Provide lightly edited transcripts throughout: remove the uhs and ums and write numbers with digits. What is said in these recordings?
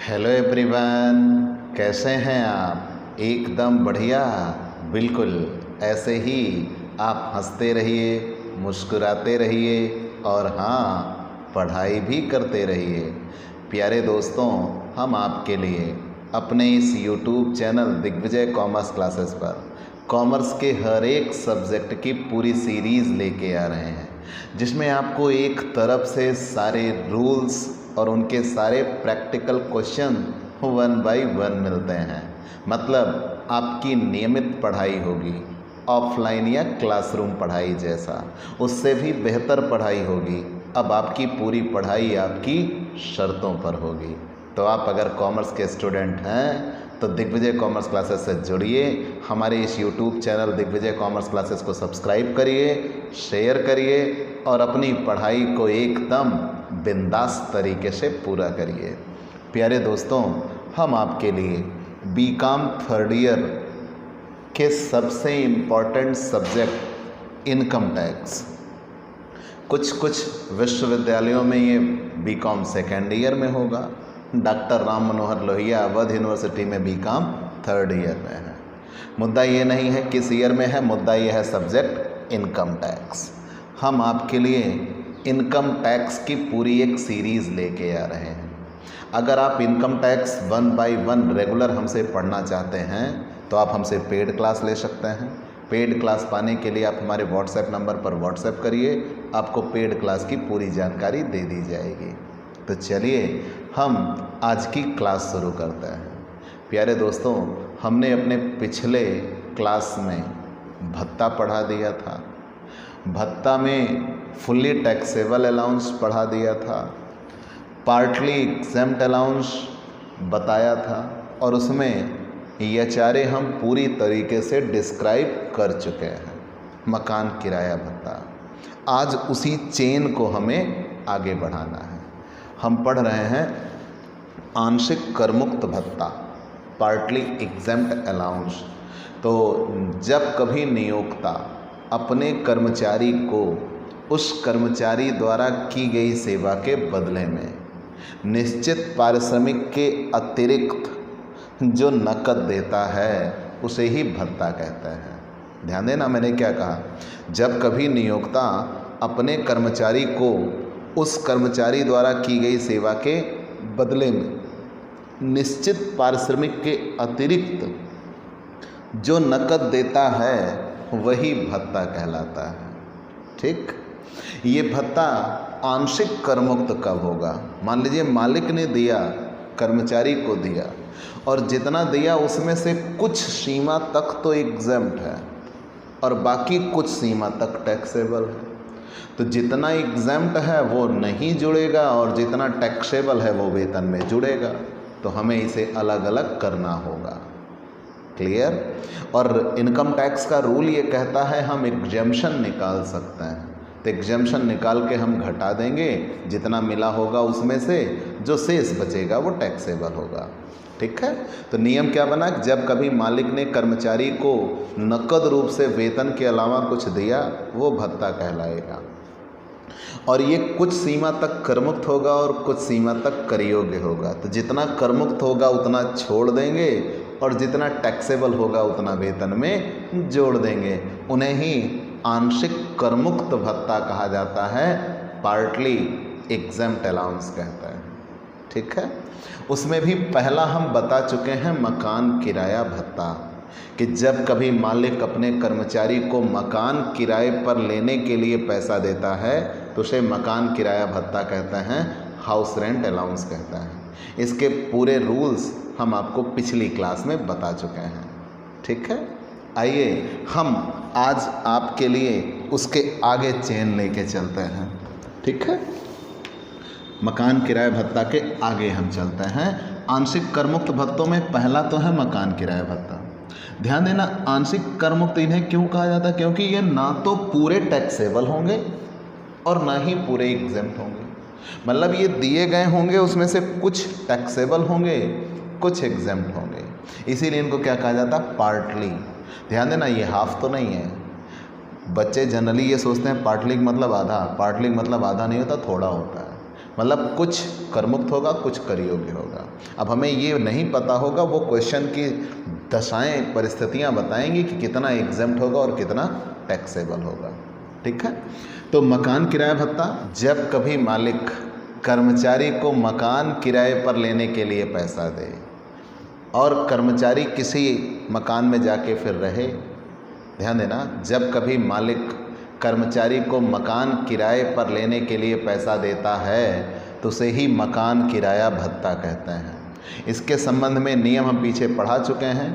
Hello everyone, कैसे हैं आप? एकदम बढ़िया। बिल्कुल ऐसे ही आप हंसते रहिए, मुस्कुराते रहिए और हाँ, पढ़ाई भी करते रहिए। प्यारे दोस्तों, हम आपके लिए अपने इस YouTube channel Digvijay commerce classes पर कॉमर्स के हर एक सब्जेक्ट की पूरी सीरीज़ लेके आ रहे हैं, जिसमें आपको एक तरफ से सारे रूल्स और उनके सारे प्रैक्टिकल क्वेश्चन 1 बाय 1 मिलते हैं। मतलब आपकी नियमित पढ़ाई होगी, ऑफलाइन या क्लासरूम पढ़ाई जैसा, उससे भी बेहतर पढ़ाई होगी। अब आपकी पूरी पढ़ाई आपकी शर्तों पर होगी। तो आप अगर कॉमर्स के स्टूडेंट हैं तो दिग्विजय कॉमर्स क्लासेस से जुड़िए। हमारे इस YouTube channel Digvijay commerce classes को सब्सक्राइब करिए, शेयर करिए और अपनी पढ़ाई को एकदम बिंदास तरीके से पूरा करिए। प्यारे दोस्तों, हम आपके लिए बीकॉम थर्ड ईयर के सबसे इम्पॉर्टेंट सब्जेक्ट इनकम टैक्स, कुछ विश्वविद्यालयों में ये बीकॉम सेकेंड ईयर में होगा। डॉक्टर राम मनोहर लोहिया अवध यूनिवर्सिटी में बीकॉम थर्ड ईयर में है। मुद्दा ये नहीं है किस ईयर में है, मुद्दा ये है सब्जेक्ट इनकम टैक्स। हम आपके लिए इनकम टैक्स की पूरी एक सीरीज़ लेके आ रहे हैं। अगर आप इनकम टैक्स 1 बाय 1 रेगुलर हमसे पढ़ना चाहते हैं तो आप हमसे पेड क्लास ले सकते हैं। पेड क्लास पाने के लिए आप हमारे व्हाट्सएप नंबर पर व्हाट्सएप करिए, आपको पेड क्लास की पूरी जानकारी दे दी जाएगी। तो चलिए हम आज की क्लास शुरू करते हैं। प्यारे दोस्तों, हमने अपने पिछले क्लास में भत्ता पढ़ा दिया था। भत्ता में फुल्ली टैक्सेबल अलाउंस पढ़ा दिया था, पार्टली एग्जेम्प्ट अलाउंस बताया था और उसमें ये चारे हम पूरी तरीके से डिस्क्राइब कर चुके हैं। मकान किराया भत्ता, आज उसी चेन को हमें आगे बढ़ाना है। हम पढ़ रहे हैं आंशिक करमुक्त भत्ता, पार्टली एग्जेम्प्ट अलाउंस। तो जब कभी नियोक्ता अपने कर्मचारी को उस कर्मचारी द्वारा की गई सेवा के बदले में निश्चित पारिश्रमिक के अतिरिक्त जो नकद देता है उसे ही भत्ता कहते हैं। ध्यान देना, मैंने क्या कहा। जब कभी नियोक्ता अपने कर्मचारी को उस कर्मचारी द्वारा की गई सेवा के बदले में निश्चित पारिश्रमिक के अतिरिक्त जो नकद देता है वही भत्ता कहलाता है। ठीक, ये भत्ता आंशिक करमुक्त कब होगा? मान लीजिए मालिक ने दिया, कर्मचारी को दिया और जितना दिया उसमें से कुछ सीमा तक तो एग्जेम्प्ट है और बाकी कुछ सीमा तक टैक्सेबल है। तो जितना एग्जेम्प्ट है वो नहीं जुड़ेगा और जितना टैक्सेबल है वो वेतन में जुड़ेगा। तो हमें इसे अलग अलग करना होगा। क्लियर? और इनकम टैक्स का रूल ये कहता है हम एग्जेम्पशन निकाल सकते हैं। तो एग्जेम्पशन निकाल के हम घटा देंगे, जितना मिला होगा उसमें से जो शेष बचेगा वो टैक्सेबल होगा। ठीक है? तो नियम क्या बना? जब कभी मालिक ने कर्मचारी को नकद रूप से वेतन के अलावा कुछ दिया वो भत्ता कहलाएगा। और ये कुछ सीमा तक करमुक्त होगा और कुछ सीमा तक कर योग्य होगा। तो जितना करमुक्त होगा उतना छोड़ देंगे और जितना टैक्सेबल होगा उतना वेतन में जोड़ देंगे। उन्हें ही आंशिक करमुक्त भत्ता कहा जाता है, पार्टली एग्जेम्प्ट अलाउंस कहता है। ठीक है? उसमें भी पहला हम बता चुके हैं मकान किराया भत्ता, कि जब कभी मालिक अपने कर्मचारी को मकान किराए पर लेने के लिए पैसा देता है तो उसे मकान किराया भत्ता कहते हैं, हाउस रेंट अलाउंस कहता है। इसके पूरे रूल्स हम आपको पिछली क्लास में बता चुके हैं। ठीक है? आइए हम आज आपके लिए उसके आगे चेन लेके चलते हैं। ठीक है? मकान किराया भत्ता के आगे हम चलते हैं। आंशिक करमुक्त भत्तों में पहला तो है मकान किराया भत्ता। ध्यान देना, आंशिक करमुक्त इन्हें क्यों कहा जाता है? क्योंकि ये ना तो पूरे टैक्सेबल होंगे और ना ही पूरे एग्जेम्प्ट होंगे। मतलब ये दिए गए होंगे, उसमें से कुछ टैक्सेबल होंगे, कुछ एग्जेम्प्ट होंगे। इसीलिए इनको क्या कहा जाता है? पार्टली। ध्यान देना, ये हाफ तो नहीं है। बच्चे जनरली ये सोचते हैं पार्टली मतलब आधा। पार्टली मतलब आधा नहीं होता, थोड़ा होता है। मतलब कुछ कर मुक्त होगा, कुछ कर योग्य होगा। अब हमें ये नहीं पता होगा, वो क्वेश्चन की दशाएं परिस्थितियां बताएंगी कि कितना एग्जेम्प्ट होगा और कितना टैक्सेबल होगा। ठीक है, तो मकान किराया भत्ता, जब कभी मालिक कर्मचारी को मकान किराए पर लेने के लिए पैसा दे और कर्मचारी किसी मकान में जाके फिर रहे, ध्यान देना, जब कभी मालिक कर्मचारी को मकान किराए पर लेने के लिए पैसा देता है तो उसे ही मकान किराया भत्ता कहते हैं। इसके संबंध में नियम हम पीछे पढ़ा चुके हैं,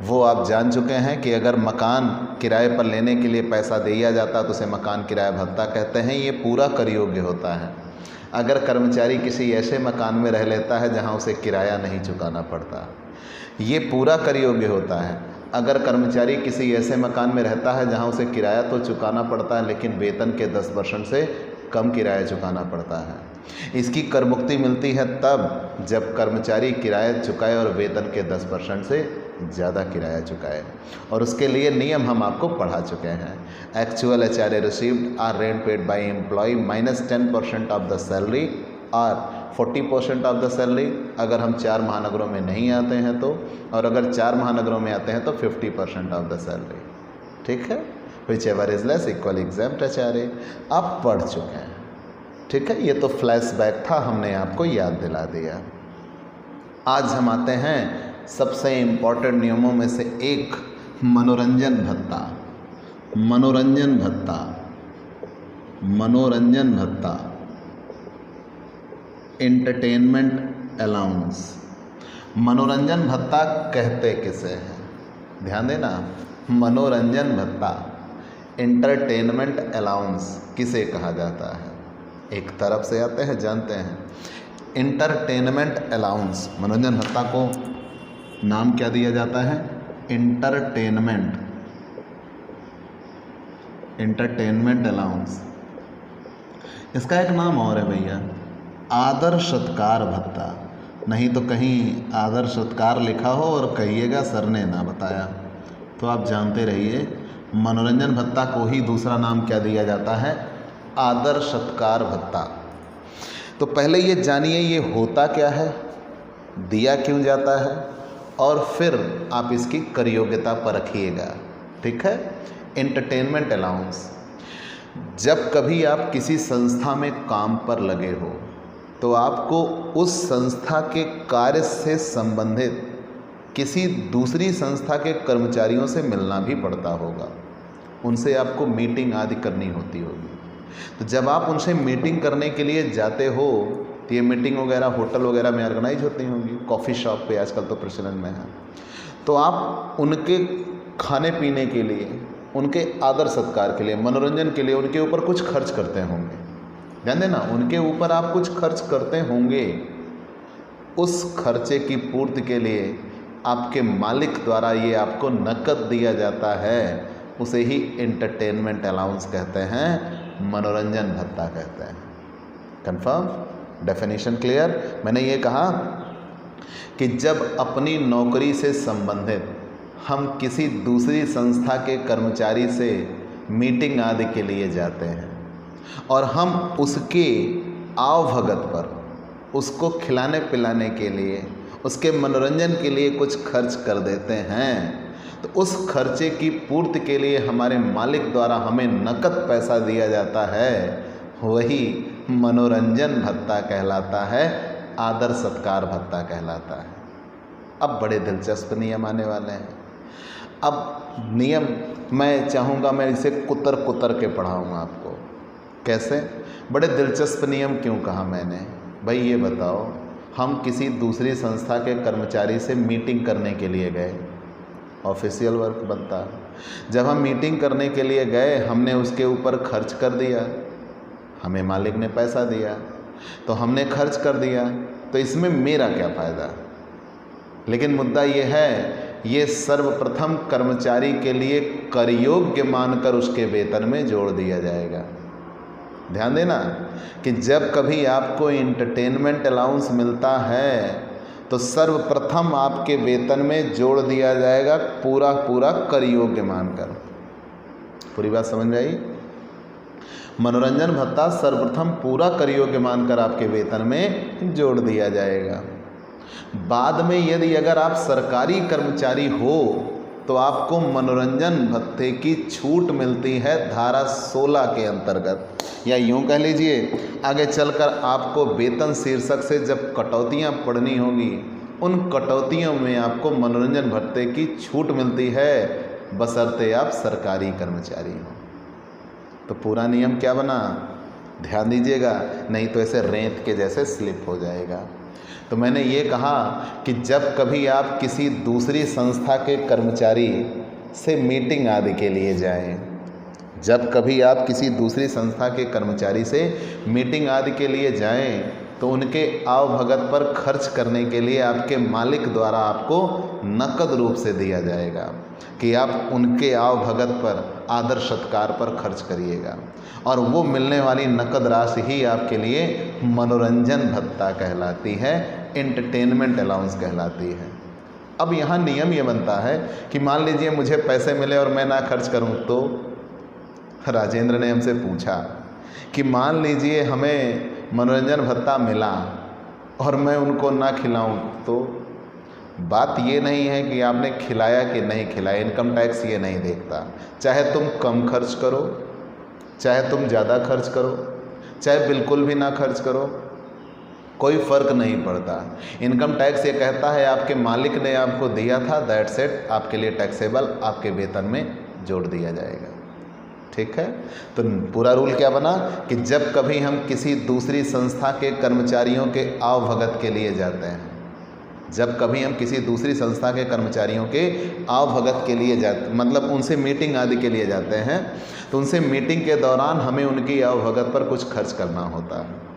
वो आप जान चुके हैं कि अगर मकान किराए पर लेने के लिए पैसा दिया जाता तो उसे मकान किराया भत्ता कहते हैं। ये पूरा कर योग्य होता है। अगर कर्मचारी किसी ऐसे मकान में रह लेता है जहां उसे किराया नहीं चुकाना पड़ता, ये पूरा कर योग्य होता है। अगर कर्मचारी किसी ऐसे मकान में रहता है जहां उसे किराया तो चुकाना पड़ता है लेकिन वेतन के 10% से कम किराया चुकाना पड़ता है। इसकी कर मुक्ति मिलती है तब जब कर्मचारी किराया चुकाए और वेतन के 10% से ज़्यादा किराया चुकाए, और उसके लिए नियम हम आपको पढ़ा चुके हैं। Actual HRA received or rent paid by employ minus 10% of the salary और 40% ऑफ द सैलरी, अगर हम 4 महानगरों में नहीं आते हैं तो, और अगर 4 महानगरों में आते हैं तो 50% ऑफ द सैलरी। ठीक है, which ever is less equal exempt HRA आप पढ़ चुके हैं। ठीक है, ये तो फ्लैशबैक था, हमने आपको याद दिला दिया। आज हम आते हैं सबसे इम्पोर्टेंट नियमों में से एक, मनोरंजन भत्ता। मनोरंजन भत्ता, मनोरंजन भत्ता, एंटरटेनमेंट अलाउंस। मनोरंजन भत्ता कहते किसे हैं? ध्यान देना, मनोरंजन भत्ता, एंटरटेनमेंट अलाउंस किसे कहा जाता है? एक तरफ से आते हैं, जानते हैं। एंटरटेनमेंट अलाउंस, मनोरंजन भत्ता को नाम क्या दिया जाता है? Entertainment, entertainment allowance. इसका एक नाम और है भैया, आदर सत्कार भत्ता। नहीं तो कहीं आदर सत्कार लिखा हो और कहिएगा सर ने ना बताया, तो आप जानते रहिए मनोरंजन भत्ता को ही दूसरा नाम क्या दिया जाता है? आदर सत्कार भत्ता। तो पहले ये जानिए ये होता क्या है, दिया क्यों जाता है, और फिर आप इसकी कर योग्यता पर रखिएगा। ठीक है, एंटरटेनमेंट अलाउंस, जब कभी आप किसी संस्था में काम पर लगे हो तो आपको उस संस्था के कार्य से संबंधित किसी दूसरी संस्था के कर्मचारियों से मिलना भी पड़ता होगा, उनसे आपको मीटिंग आदि करनी होती होगी। तो जब आप उनसे मीटिंग करने के लिए जाते हो तो ये मीटिंग वगैरह होटल वगैरह में ऑर्गेनाइज होती होंगी, कॉफ़ी शॉप पे आजकल तो प्रचलन में है। तो आप उनके खाने पीने के लिए, उनके आदर सत्कार के लिए, मनोरंजन के लिए उनके ऊपर कुछ खर्च करते होंगे। ध्यान देना, उनके ऊपर आप कुछ खर्च करते होंगे। उस खर्चे की पूर्ति के लिए आपके मालिक द्वारा ये आपको नकद दिया जाता है, उसे ही एंटरटेनमेंट अलाउंस कहते हैं, मनोरंजन भत्ता कहते हैं। Confirm, definition clear. मैंने ये कहा कि जब अपनी नौकरी से संबंधित हम किसी दूसरी संस्था के कर्मचारी से मीटिंग आदि के लिए जाते हैं और हम उसके आवभगत पर, उसको खिलाने पिलाने के लिए, उसके मनोरंजन के लिए कुछ खर्च कर देते हैं, तो उस खर्चे की पूर्ति के लिए हमारे मालिक द्वारा हमें नकद पैसा दिया जाता है, वही मनोरंजन भत्ता कहलाता है, आदर सत्कार भत्ता कहलाता है। अब बड़े दिलचस्प नियम आने वाले हैं। अब नियम मैं चाहूँगा मैं इसे कुतर कुतर के पढ़ाऊँगा आपको। कैसे? बड़े दिलचस्प नियम क्यों कहा मैंने? भाई ये बताओ, हम किसी दूसरी संस्था के कर्मचारी से मीटिंग करने के लिए गए, ऑफिशियल वर्क बनता है। जब हम मीटिंग करने के लिए गए, हमने उसके ऊपर खर्च कर दिया, हमें मालिक ने पैसा दिया, तो हमने खर्च कर दिया, तो इसमें मेरा क्या फ़ायदा? लेकिन मुद्दा ये है, ये सर्वप्रथम कर्मचारी के लिए कर योग्य मानकर उसके वेतन में जोड़ दिया जाएगा। ध्यान देना कि जब कभी आपको एंटरटेनमेंट अलाउंस मिलता है तो सर्वप्रथम आपके वेतन में जोड़ दिया जाएगा, पूरा पूरा कर योग्य मानकर। पूरी बात समझ में आई? मनोरंजन भत्ता सर्वप्रथम पूरा कर योग्य मानकर आपके वेतन में जोड़ दिया जाएगा। बाद में यदि अगर आप सरकारी कर्मचारी हो तो आपको मनोरंजन भत्ते की छूट मिलती है धारा 16 के अंतर्गत, या यूँ कह लीजिए आगे चलकर आपको वेतन शीर्षक से जब कटौतियाँ पड़नी होगी उन कटौतियों में आपको मनोरंजन भत्ते की छूट मिलती है, बशर्ते आप सरकारी कर्मचारी हो। तो पूरा नियम क्या बना, ध्यान दीजिएगा, नहीं तो ऐसे रेत के जैसे स्लिप हो जाएगा। तो मैंने ये कहा कि जब कभी आप किसी दूसरी संस्था के कर्मचारी से मीटिंग आदि के लिए जाएं, जब कभी आप किसी दूसरी संस्था के कर्मचारी से मीटिंग आदि के लिए जाएं तो उनके आवभगत पर खर्च करने के लिए आपके मालिक द्वारा आपको नकद रूप से दिया जाएगा कि आप उनके आवभगत पर आदर सत्कार पर खर्च करिएगा, और वो मिलने वाली नकद राशि ही आपके लिए मनोरंजन भत्ता कहलाती है, एंटरटेनमेंट अलाउंस कहलाती है। अब यहाँ नियम ये बनता है कि मान लीजिए मुझे पैसे मिले और मैं ना खर्च करूँ तो राजेंद्र ने हमसे पूछा कि मान लीजिए हमें मनोरंजन भत्ता मिला और मैं उनको ना खिलाऊं, तो बात ये नहीं है कि आपने खिलाया कि नहीं खिलाया, इनकम टैक्स ये नहीं देखता। चाहे तुम कम खर्च करो, चाहे तुम ज़्यादा खर्च करो, चाहे बिल्कुल भी ना खर्च करो, कोई फ़र्क नहीं पड़ता। इनकम टैक्स ये कहता है आपके मालिक ने आपको दिया था, दैट्स इट, आपके लिए टैक्सेबल आपके वेतन में जोड़ दिया जाएगा। ठीक है, तो पूरा रूल क्या बना कि जब कभी हम किसी दूसरी संस्था के कर्मचारियों के आवभगत के लिए जाते हैं, जब कभी हम किसी दूसरी संस्था के कर्मचारियों के आवभगत के लिए जाते, मतलब उनसे मीटिंग आदि के लिए जाते हैं, तो उनसे मीटिंग के दौरान हमें उनकी आवभगत पर कुछ खर्च करना होता है।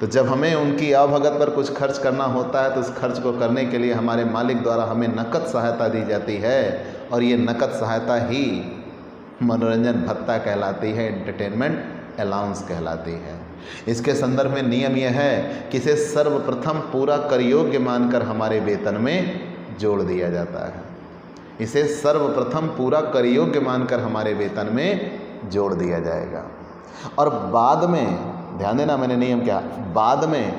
तो जब हमें उनकी आवभगत पर कुछ खर्च करना होता है तो उस खर्च को करने के लिए हमारे मालिक द्वारा हमें नकद सहायता दी जाती है, और ये नकद सहायता ही मनोरंजन भत्ता कहलाती है, एंटरटेनमेंट अलाउंस कहलाती है। इसके संदर्भ में नियम यह है कि इसे सर्वप्रथम पूरा कर योग्य मानकर हमारे वेतन में जोड़ दिया जाता है। इसे सर्वप्रथम पूरा कर योग्य मानकर हमारे वेतन में जोड़ दिया जाएगा। और बाद में ध्यान देना, मैंने नियम क्या, बाद में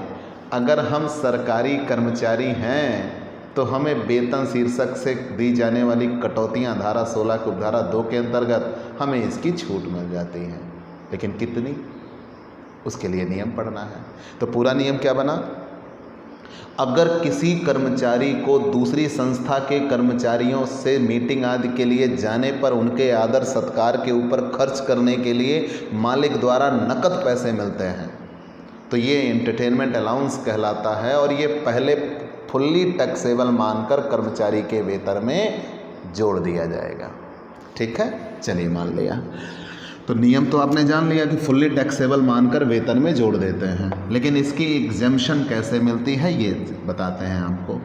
अगर हम सरकारी कर्मचारी हैं तो हमें वेतन शीर्षक से दी जाने वाली कटौतियाँ धारा 16 की उपधारा 2 के अंतर्गत हमें इसकी छूट मिल जाती है, लेकिन कितनी, उसके लिए नियम पढ़ना है। तो पूरा नियम क्या बना, अगर किसी कर्मचारी को दूसरी संस्था के कर्मचारियों से मीटिंग आदि के लिए जाने पर उनके आदर सत्कार के ऊपर खर्च करने के लिए मालिक द्वारा नकद पैसे मिलते हैं तो ये एंटरटेनमेंट अलाउंस कहलाता है, और ये पहले फुल्ली टैक्सेबल मानकर कर्मचारी के वेतन में जोड़ दिया जाएगा। ठीक है, चलिए मान लिया। तो नियम तो आपने जान लिया कि फुल्ली टैक्सेबल मानकर वेतन में जोड़ देते हैं, लेकिन इसकी एग्जेम्पशन कैसे मिलती है ये बताते हैं आपको।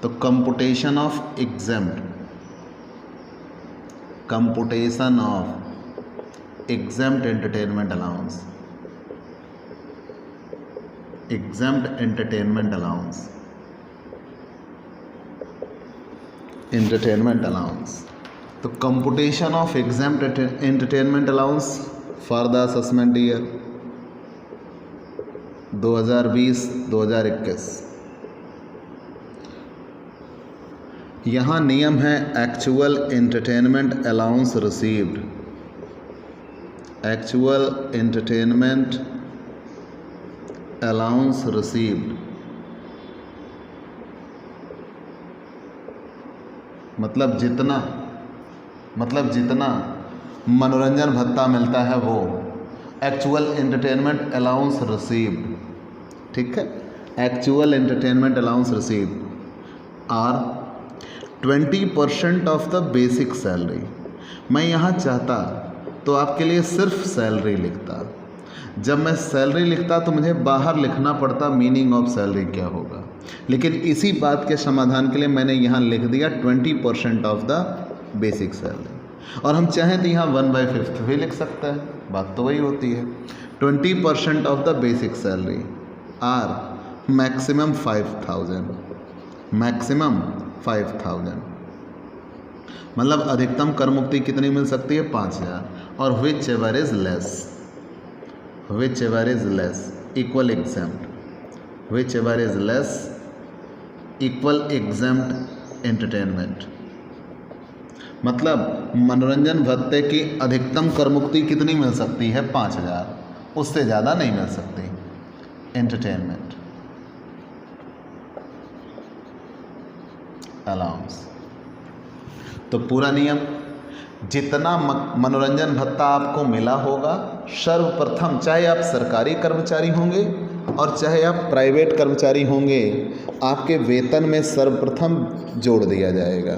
तो computation of exempt, computation of exempt entertainment allowance, exempt entertainment allowance, entertainment allowance. तो computation of exempt entertainment allowance for the assessment year 2020-2021। यहाँ नियम है actual entertainment allowance received, actual entertainment allowance received, मतलब जितना मनोरंजन भत्ता मिलता है वो एक्चुअल एंटरटेनमेंट अलाउंस रिसीव्ड। ठीक है, actual entertainment allowance received or 20% of the basic salary. मैं यहाँ चाहता तो आपके लिए सिर्फ सैलरी लिखता, जब मैं सैलरी लिखता तो मुझे बाहर लिखना पड़ता मीनिंग ऑफ सैलरी क्या होगा, लेकिन इसी बात के समाधान के लिए मैंने यहाँ लिख दिया 20% ऑफ द बेसिक सैलरी, और हम चाहें तो यहाँ 1/5 भी लिख सकते हैं, बात तो वही होती है। 20% of the basic salary or maximum 5,000, maximum 5,000, मतलब अधिकतम कर मुक्ति कितनी मिल सकती है 5,000, और which ever is less, which ever is less equal exempt, which ever is less equal exempt entertainment. मतलब मनोरंजन भत्ते की अधिकतम कर मुक्ति कितनी मिल सकती है? 5,000, उससे ज़्यादा नहीं मिल सकती। Entertainment allowance. तो पूरा नियम, जितना मनोरंजन भत्ता आपको मिला होगा सर्वप्रथम, चाहे आप सरकारी कर्मचारी होंगे और चाहे आप प्राइवेट कर्मचारी होंगे, आपके वेतन में सर्वप्रथम जोड़ दिया जाएगा।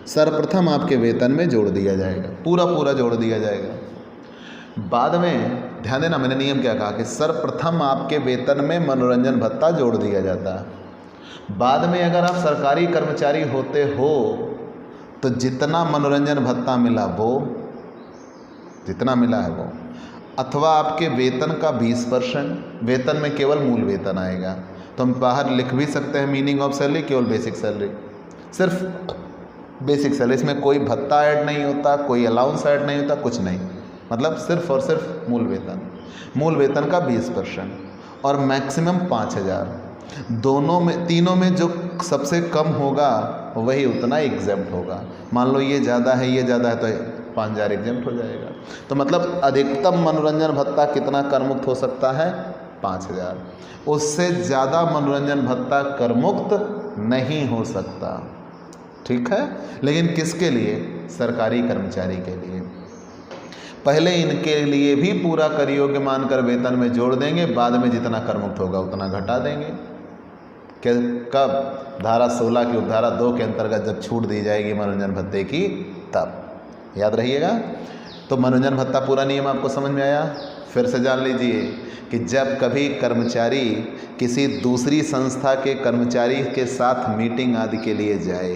सर्वप्रथम आपके वेतन में जोड़ दिया जाएगा, पूरा पूरा जोड़ दिया जाएगा। बाद में ध्यान देना, मैंने नियम क्या कहा कि सर्वप्रथम आपके वेतन में मनोरंजन भत्ता जोड़ दिया जाता है। बाद में अगर आप सरकारी कर्मचारी होते हो तो जितना मनोरंजन भत्ता मिला वो, जितना मिला है वो, अथवा आपके वेतन का 20%, वेतन में केवल मूल वेतन आएगा। तो हम बाहर लिख भी सकते हैं मीनिंग ऑफ सैलरी केवल बेसिक सैलरी, सिर्फ बेसिक सैलरी, इसमें कोई भत्ता ऐड नहीं होता, कोई अलाउंस ऐड नहीं होता, कुछ नहीं, मतलब सिर्फ और सिर्फ मूल वेतन, मूल वेतन का 20% और मैक्सिमम 5,000। दोनों में, तीनों में जो सबसे कम होगा वही उतना एग्जेम्प्ट होगा। मान लो ये ज़्यादा है, ये ज़्यादा है, तो 5,000 एग्जेम्प्ट हो जाएगा। तो मतलब अधिकतम मनोरंजन भत्ता कितना करमुक्त हो सकता है? 5,000। उससे ज़्यादा मनोरंजन भत्ता करमुक्त नहीं हो सकता, ठीक है। लेकिन किसके लिए? सरकारी कर्मचारी के लिए। पहले इनके लिए भी पूरा कर योग्य मानकर वेतन में जोड़ देंगे, बाद में जितना करमुक्त होगा उतना घटा देंगे। कब? धारा 16 की उपधारा 2 के अंतर्गत जब छूट दी जाएगी मनोरंजन भत्ते की, तब याद रहिएगा। तो मनोरंजन भत्ता पूरा नियम आपको समझ में आया? फिर से जान लीजिए कि जब कभी कर्मचारी किसी दूसरी संस्था के कर्मचारी के साथ मीटिंग आदि के लिए जाए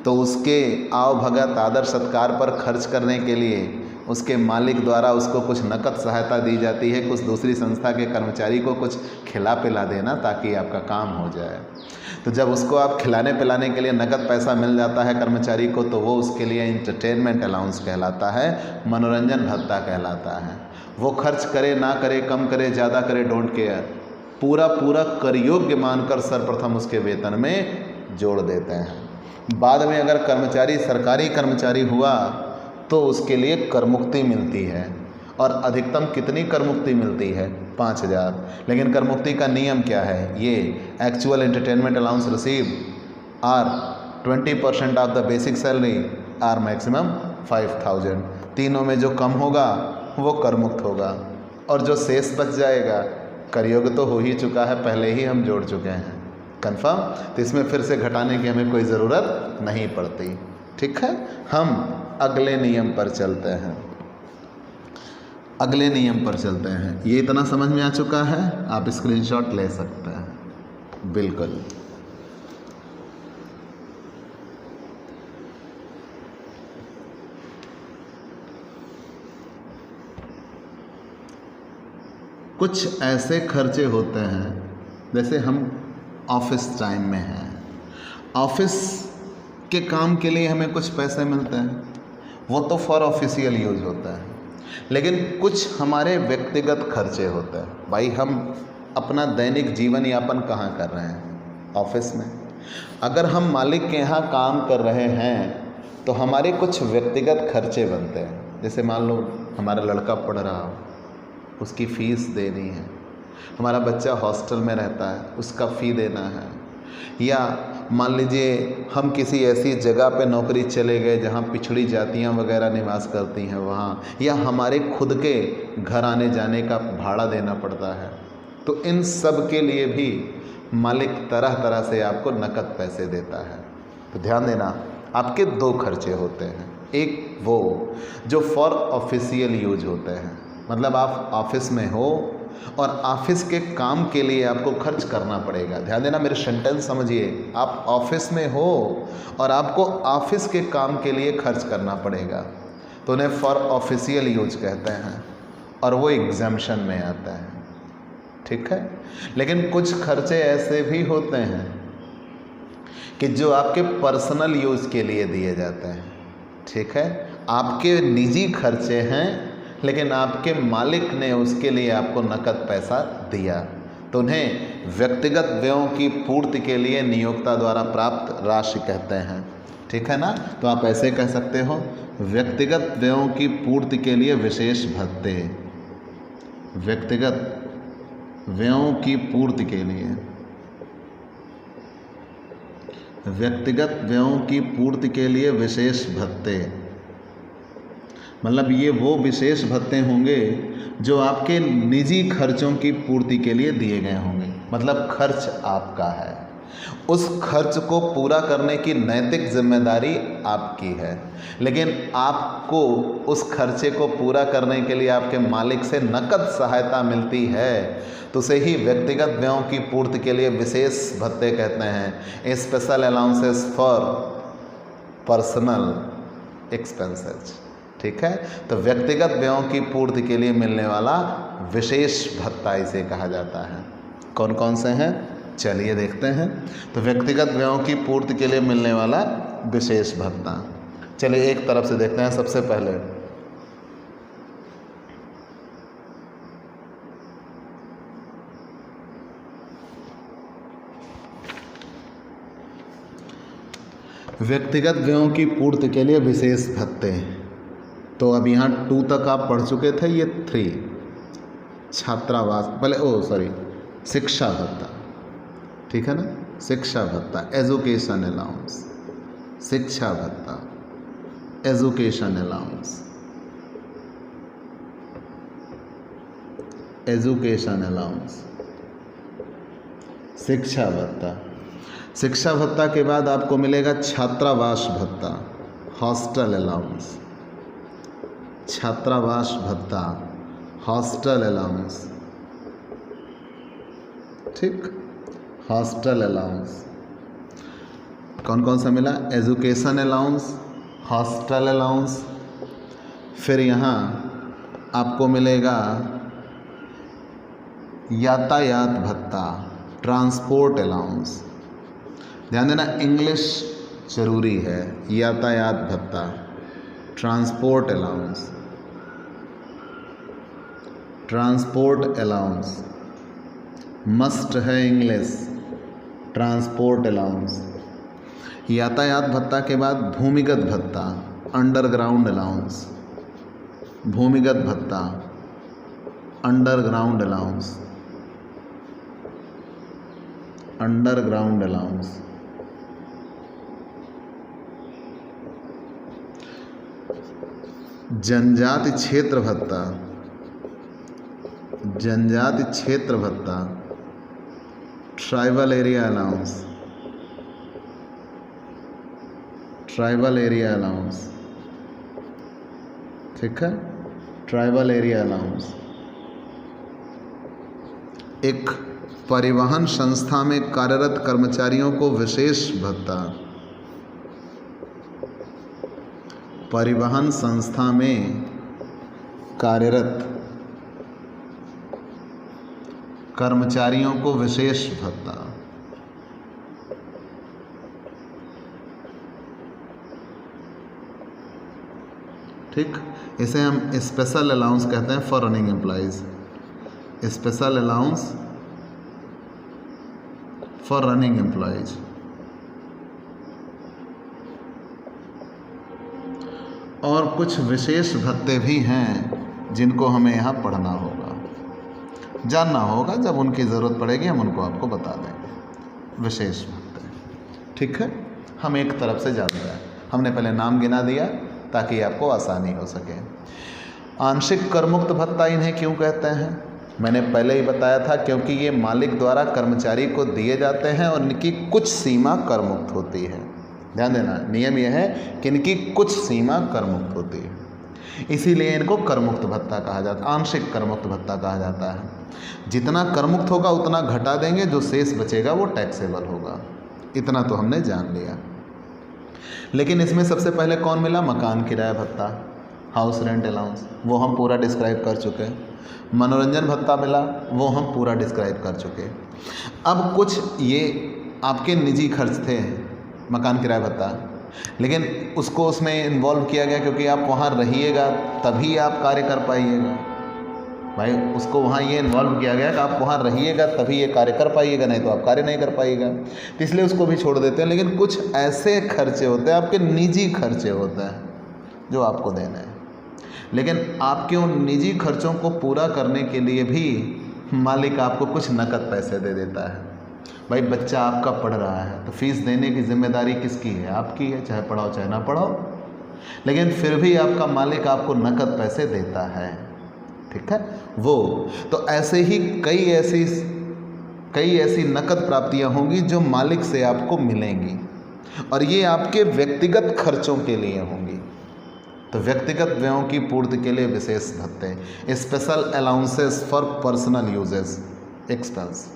तो उसके आवभगत आदर सत्कार पर खर्च करने के लिए उसके मालिक द्वारा उसको कुछ नकद सहायता दी जाती है, कुछ दूसरी संस्था के कर्मचारी को कुछ खिला पिला देना ताकि आपका काम हो जाए। तो जब उसको आप खिलाने पिलाने के लिए नकद पैसा मिल जाता है कर्मचारी को, तो वो उसके लिए एंटरटेनमेंट अलाउंस कहलाता है, मनोरंजन भत्ता कहलाता है। वो खर्च करे ना करे, कम करे ज़्यादा करे, डोंट केयर, पूरा पूरा कर योग्य मानकर सर्वप्रथम उसके वेतन में जोड़ देते हैं। बाद में अगर कर्मचारी सरकारी कर्मचारी हुआ तो उसके लिए करमुक्ति मिलती है, और अधिकतम कितनी करमुक्ति मिलती है? 5,000। लेकिन करमुक्ति का नियम क्या है? ये actual entertainment allowance receive or 20% of the basic salary or maximum 5,000। तीनों में जो कम होगा वो करमुक्त होगा, और जो शेष बच जाएगा करयोग तो हो ही चुका है, पहले ही हम जोड़ चुके हैं, कंफर्म। तो इसमें फिर से घटाने की हमें कोई ज़रूरत नहीं पड़ती, ठीक है। हम अगले नियम पर चलते हैं, अगले नियम पर चलते हैं। ये इतना समझ में आ चुका है, आप स्क्रीनशॉट ले सकते हैं, बिल्कुल। कुछ ऐसे खर्चे होते हैं, जैसे हम ऑफिस टाइम में हैं, ऑफिस के काम के लिए हमें कुछ पैसे मिलते हैं, वो तो फॉर ऑफिशियल यूज होता है। लेकिन कुछ हमारे व्यक्तिगत खर्चे होते हैं। भाई हम अपना दैनिक जीवन यापन कहाँ कर रहे हैं? ऑफिस में। अगर हम मालिक के यहाँ काम कर रहे हैं तो हमारे कुछ व्यक्तिगत खर्चे बनते हैं। जैसे मान लो हमारा लड़का पढ़ रहा हो, उसकी फ़ीस देनी है, हमारा बच्चा हॉस्टल में रहता है, उसका फ़ी देना है, या मान लीजिए हम किसी ऐसी जगह पे नौकरी चले गए जहाँ पिछड़ी जातियाँ वगैरह निवास करती हैं वहाँ, या हमारे खुद के घर आने जाने का भाड़ा देना पड़ता है। तो इन सब के लिए भी मालिक तरह तरह से आपको नकद पैसे देता है। तो ध्यान देना, आपके दो खर्चे होते हैं। एक वो जो फॉर ऑफिशियल यूज होते हैं, मतलब आप ऑफिस में हो और ऑफिस के काम के लिए आपको खर्च करना पड़ेगा। ध्यान देना, मेरे सेंटेंस समझिए, आप ऑफिस में हो और आपको ऑफिस के काम के लिए खर्च करना पड़ेगा, तो उन्हें फॉर ऑफिशियल यूज कहते हैं और वो एग्जाम्पशन में आता है, ठीक है। लेकिन कुछ खर्चे ऐसे भी होते हैं कि जो आपके पर्सनल यूज़ के लिए दिए जाते हैं, ठीक है। आपके निजी खर्चे हैं लेकिन आपके मालिक ने उसके लिए आपको नकद पैसा दिया, तो उन्हें व्यक्तिगत व्ययों की पूर्ति के लिए नियोक्ता द्वारा प्राप्त राशि कहते हैं। ठीक है ना। तो आप ऐसे कह सकते हो, व्यक्तिगत व्ययों की पूर्ति के लिए विशेष भत्ते, व्यक्तिगत व्ययों की पूर्ति के लिए, व्यक्तिगत व्ययों की पूर्ति के लिए विशेष भत्ते, मतलब ये वो विशेष भत्ते होंगे जो आपके निजी खर्चों की पूर्ति के लिए दिए गए होंगे। मतलब खर्च आपका है, उस खर्च को पूरा करने की नैतिक जिम्मेदारी आपकी है, लेकिन आपको उस खर्चे को पूरा करने के लिए आपके मालिक से नकद सहायता मिलती है, तो उसे ही व्यक्तिगत व्ययों की पूर्ति के लिए विशेष भत्ते कहते हैं, special allowances for personal expenses. ठीक है। तो व्यक्तिगत व्ययों की पूर्ति के लिए मिलने वाला विशेष भत्ता इसे कहा जाता है। कौन कौन से हैं, चलिए देखते हैं। तो व्यक्तिगत व्ययों की पूर्ति के लिए मिलने वाला विशेष भत्ता, चलिए एक तरफ से देखते हैं। सबसे पहले व्यक्तिगत व्ययों की पूर्ति के लिए विशेष भत्ते, तो अब यहाँ 2 तक आप पढ़ चुके थे, ये 3 छात्रावास शिक्षा भत्ता। ठीक है ना, शिक्षा भत्ता, एजुकेशन अलाउंस, शिक्षा भत्ता, एजुकेशन अलाउंस, एजुकेशन अलाउंस, शिक्षा भत्ता। शिक्षा भत्ता के बाद आपको मिलेगा छात्रावास भत्ता, हॉस्टल अलाउंस, छात्रावास भत्ता, हॉस्टल अलाउंस। ठीक, हॉस्टल अलाउंस। कौन कौन सा मिला, एजुकेशन अलाउंस, हॉस्टल अलाउंस। फिर यहाँ आपको मिलेगा यातायात भत्ता, ट्रांसपोर्ट अलाउंस। ध्यान देना, इंग्लिश जरूरी है। यातायात भत्ता, transport allowance, transport allowance must है इंग्लिश, ट्रांसपोर्ट अलाउंस। यातायात भत्ता के बाद भूमिगत भत्ता, अंडरग्राउंड अलाउंस, भूमिगत भत्ता, अंडरग्राउंड अलाउंस, अंडरग्राउंड अलाउंस। जनजाति क्षेत्र भत्ता, जनजाति क्षेत्र भत्ता, tribal area allowance, tribal area allowance. ठीक है, ट्राइबल एरिया अलाउंस। एक परिवहन संस्था में कार्यरत कर्मचारियों को विशेष भत्ता, परिवहन संस्था में कार्यरत कर्मचारियों को विशेष भत्ता। ठीक, इसे हम स्पेशल अलाउंस कहते हैं for running employees, special allowance for running employees. और कुछ विशेष भत्ते भी हैं जिनको हमें यहाँ पढ़ना होगा, जानना होगा। जब उनकी ज़रूरत पड़ेगी हम उनको आपको बता देंगे, विशेष भत्ते। ठीक है, हम एक तरफ से जानते हैं। हमने पहले नाम गिना दिया ताकि आपको आसानी हो सके। आंशिक करमुक्त भत्ता इन्हें क्यों कहते हैं, मैंने पहले ही बताया था, क्योंकि ये मालिक द्वारा कर्मचारी को दिए जाते हैं और इनकी कुछ सीमा करमुक्त होती है। ध्यान देना, नियम यह है कि इनकी कुछ सीमा करमुक्त होती है, इसीलिए इनको करमुक्त भत्ता कहा जाता है, आंशिक करमुक्त भत्ता कहा जाता है। जितना करमुक्त होगा उतना घटा देंगे, जो शेष बचेगा वो टैक्सेबल होगा। इतना तो हमने जान लिया। लेकिन इसमें सबसे पहले कौन मिला, मकान किराया भत्ता, हाउस रेंट अलाउंस, वो हम पूरा डिस्क्राइब कर चुके हैं। मनोरंजन भत्ता मिला, वो हम पूरा डिस्क्राइब कर चुके। अब कुछ ये आपके निजी खर्च थे, मकान किराया भत्ता, लेकिन उसको उसमें इन्वॉल्व किया गया क्योंकि आप वहाँ रहिएगा तभी आप कार्य कर पाइएगा। भाई उसको वहाँ ये इन्वॉल्व किया गया कि आप वहाँ रहिएगा तभी ये कार्य कर पाइएगा, नहीं तो आप कार्य नहीं कर पाइएगा, तो इसलिए उसको भी छोड़ देते हैं। लेकिन कुछ ऐसे खर्चे होते हैं, आपके निजी खर्चे होते हैं जो आपको देने हैं, लेकिन आपके उन निजी खर्चों को पूरा करने के लिए भी मालिक आपको कुछ नकद पैसे दे देता है। भाई बच्चा आपका पढ़ रहा है तो फीस देने की जिम्मेदारी किसकी है? आपकी है, चाहे पढ़ाओ चाहे ना पढ़ाओ, लेकिन फिर भी आपका मालिक आपको नकद पैसे देता है, ठीक है वो। तो ऐसे ही कई ऐसी नकद प्राप्तियां होंगी जो मालिक से आपको मिलेंगी, और ये आपके व्यक्तिगत खर्चों के लिए होंगी। तो व्यक्तिगत व्ययों की पूर्ति के लिए विशेष भत्ते, special allowances for personal uses expense.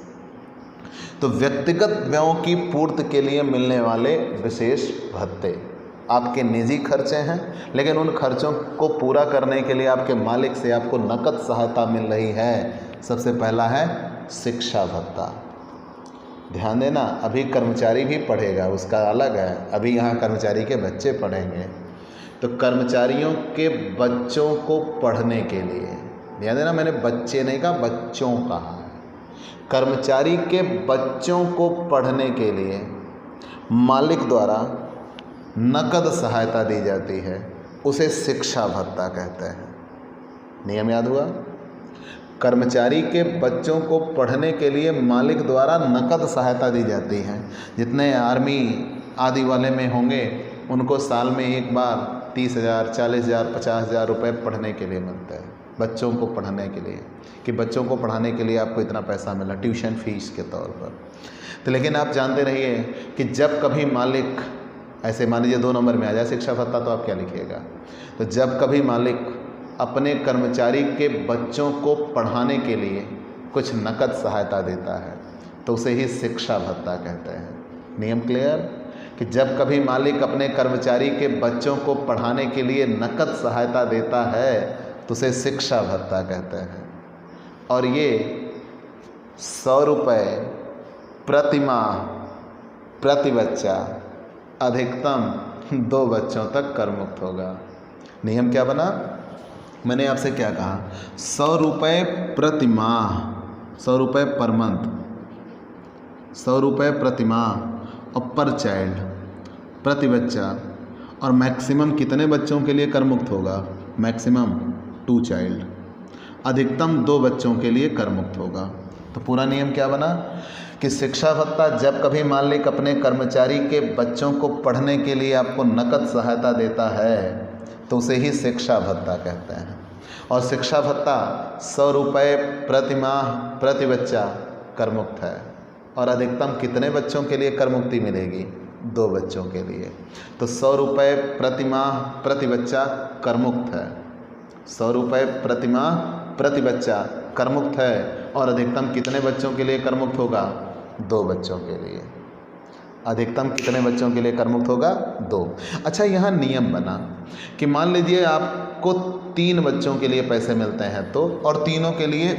तो व्यक्तिगत व्ययों की पूर्ति के लिए मिलने वाले विशेष भत्ते आपके निजी खर्चे हैं, लेकिन उन खर्चों को पूरा करने के लिए आपके मालिक से आपको नकद सहायता मिल रही है। सबसे पहला है शिक्षा भत्ता। ध्यान देना, अभी कर्मचारी भी पढ़ेगा, उसका अलग है, अभी यहाँ कर्मचारी के बच्चे पढ़ेंगे। तो कर्मचारियों के बच्चों को पढ़ने के लिए, ध्यान देना मैंने बच्चे नहीं कहा, बच्चों कहा, कर्मचारी के बच्चों को पढ़ने के लिए मालिक द्वारा नकद सहायता दी जाती है, उसे शिक्षा भत्ता कहते हैं। नियम याद हुआ? कर्मचारी के बच्चों को पढ़ने के लिए मालिक द्वारा नकद सहायता दी जाती है। जितने आर्मी आदि वाले में होंगे उनको साल में एक बार 30,000, 40,000, 50,000 रुपये पढ़ने के लिए मिलता है, बच्चों को पढ़ने के लिए, कि बच्चों को पढ़ाने के लिए आपको इतना पैसा मिला ट्यूशन फीस के तौर पर। तो लेकिन आप जानते रहिए कि जब कभी मालिक, ऐसे मान लीजिए 2 नंबर में आ जाए शिक्षा भत्ता, तो आप क्या लिखिएगा? तो जब कभी मालिक अपने कर्मचारी के बच्चों को पढ़ाने के लिए कुछ नकद सहायता देता है तो उसे ही शिक्षा भत्ता कहते हैं। नियम क्लियर? कि जब कभी मालिक अपने कर्मचारी के बच्चों को पढ़ाने के लिए नकद सहायता देता है तो उसे शिक्षा भत्ता कहते हैं। और ये 100 रुपये प्रति माह प्रति बच्चा, अधिकतम 2 बच्चों तक कर मुक्त होगा। नियम क्या बना? मैंने आपसे क्या कहा? 100 रुपये प्रति माह, 100 रुपये पर मंथ, 100 रुपये प्रति माह और पर चाइल्ड, प्रति बच्चा। और मैक्सिमम कितने बच्चों के लिए कर मुक्त होगा? मैक्सिमम 2 चाइल्ड, अधिकतम 2 बच्चों के लिए कर मुक्त होगा। तो पूरा नियम क्या बना कि शिक्षा भत्ता जब कभी मालिक अपने कर्मचारी के बच्चों को पढ़ने के लिए आपको नकद सहायता देता है तो उसे ही शिक्षा भत्ता कहते हैं। और शिक्षा भत्ता 100 रुपये प्रति माह प्रति बच्चा कर मुक्त है। और अधिकतम कितने बच्चों के लिए कर मुक्ति मिलेगी? 2 बच्चों के लिए। तो 100 रुपये प्रति माह प्रति बच्चा कर मुक्त है, 100 रुपये प्रति माह प्रति बच्चा कर मुक्त है। और अधिकतम कितने बच्चों के लिए कर मुक्त होगा? 2 बच्चों के लिए। अधिकतम कितने बच्चों के लिए कर मुक्त होगा? 2। अच्छा, यहाँ नियम बना कि मान लीजिए आपको 3 बच्चों के लिए पैसे मिलते हैं तो, और तीनों के लिए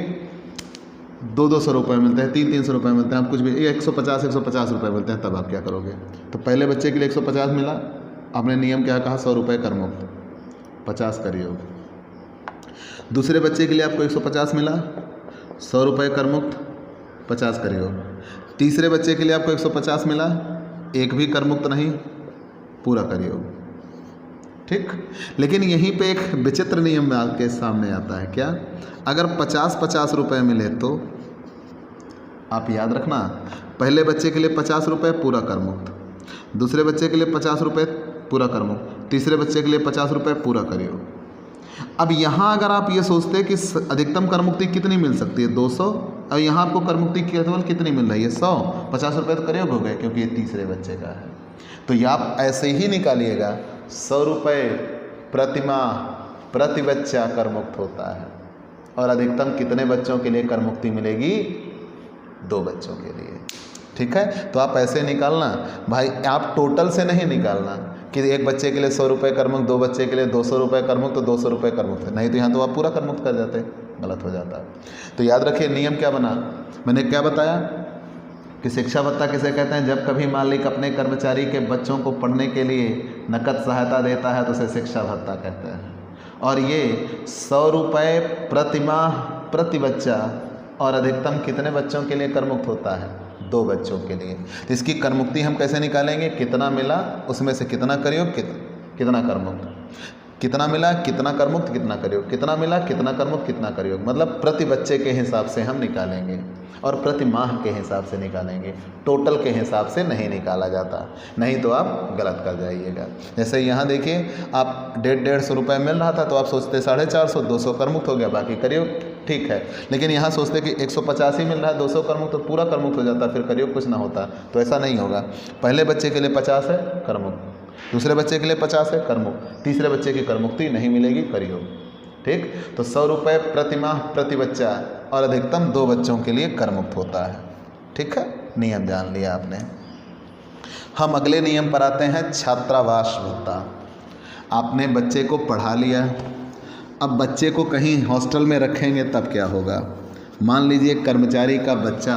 200 रुपये मिलते हैं, 300 रुपये मिलते हैं, आप कुछ भी 150 रुपये मिलते हैं, तब आप क्या करोगे? तो पहले बच्चे के लिए 150 मिला, आपने नियम क्या कहा? 100 रुपये कर मुक्त, 50 करिए। दूसरे बच्चे के लिए आपको 150 मिला, 100 रुपये कर मुक्त, 50 करिए। तीसरे बच्चे के लिए आपको 150 मिला, एक भी कर मुक्त नहीं, पूरा करिए। ठीक। लेकिन यहीं पे एक विचित्र नियम आपके सामने आता है। क्या? अगर 50-50 रुपये मिले तो आप याद रखना, पहले बच्चे के लिए 50 रुपये पूरा कर मुक्त, दूसरे बच्चे के लिए 50 रुपये पूरा कर मुक्त, तीसरे बच्चे के लिए 50 रुपये पूरा करिए। अब यहाँ अगर आप ये सोचते हैं कि अधिकतम कर मुक्ति कितनी मिल सकती है? 200, और यहाँ आपको कर मुक्ति केवल कितनी मिल रही है? 100। 50 रुपये तो करिए हो गए, क्योंकि ये तीसरे बच्चे का है। तो ये आप ऐसे ही निकालिएगा, 100 रुपये प्रति माह प्रति बच्चा कर मुक्त होता है। और अधिकतम कितने बच्चों के लिए कर मुक्ति मिलेगी? 2 बच्चों के लिए। ठीक है। तो आप ऐसे निकालना भाई, आप टोटल से नहीं निकालना कि एक बच्चे के लिए 100 रुपये कर मुक्त, 2 बच्चे के लिए 200 रुपये कर मुक्त, तो 200 रुपये कर मुक्त है, नहीं तो यहाँ तो आप पूरा कर मुक्त कर जाते, गलत हो जाता है। तो याद रखिए नियम क्या बना, मैंने क्या बताया कि शिक्षा भत्ता किसे कहते हैं? जब कभी मालिक अपने कर्मचारी के बच्चों को पढ़ने के लिए नकद सहायता देता है तो उसे शिक्षा भत्ता कहते हैं। और ये 100 रुपये प्रति माह प्रति बच्चा और अधिकतम कितने बच्चों के लिए करमुक्त होता है? 2 बच्चों के लिए। तो इसकी करमुक्ति हम कैसे निकालेंगे? कितना मिला उसमें से कितना करियो, कितना करमुक्त, कितना मिला कितना करमुक्त, कितना करियो, कितना मिला कितना करमुक्त, कितना करियो, मतलब प्रति बच्चे के हिसाब से हम निकालेंगे और प्रति माह के हिसाब से निकालेंगे, टोटल के हिसाब से नहीं निकाला जाता, नहीं तो आप गलत कर जाइएगा। जैसे यहाँ देखिए, आप 150 रुपये मिल रहा था तो आप सोचते 450, 200 करमुक्त हो गया, बाकी करियो ठीक है। लेकिन यहाँ सोचते कि 150 ही मिल रहा है, 200 करमुक्त, तो पूरा करमुक्त हो जाता, फिर करियो कुछ ना होता। तो ऐसा नहीं होगा। पहले बच्चे के लिए 50 है करमुक्त, दूसरे बच्चे के लिए 50 है करमुक्त, तीसरे बच्चे की करमुक्ति नहीं मिलेगी, करियो ठीक। तो 100 रुपये प्रति माह प्रति बच्चा और अधिकतम 2 बच्चों के लिए करमुक्त होता है। ठीक है, नियम जान लिया आपने। हम अगले नियम पर आते हैं, छात्रावास भत्ता। आपने बच्चे को पढ़ा लिया, अब बच्चे को कहीं हॉस्टल में रखेंगे तब क्या होगा? मान लीजिए कर्मचारी का बच्चा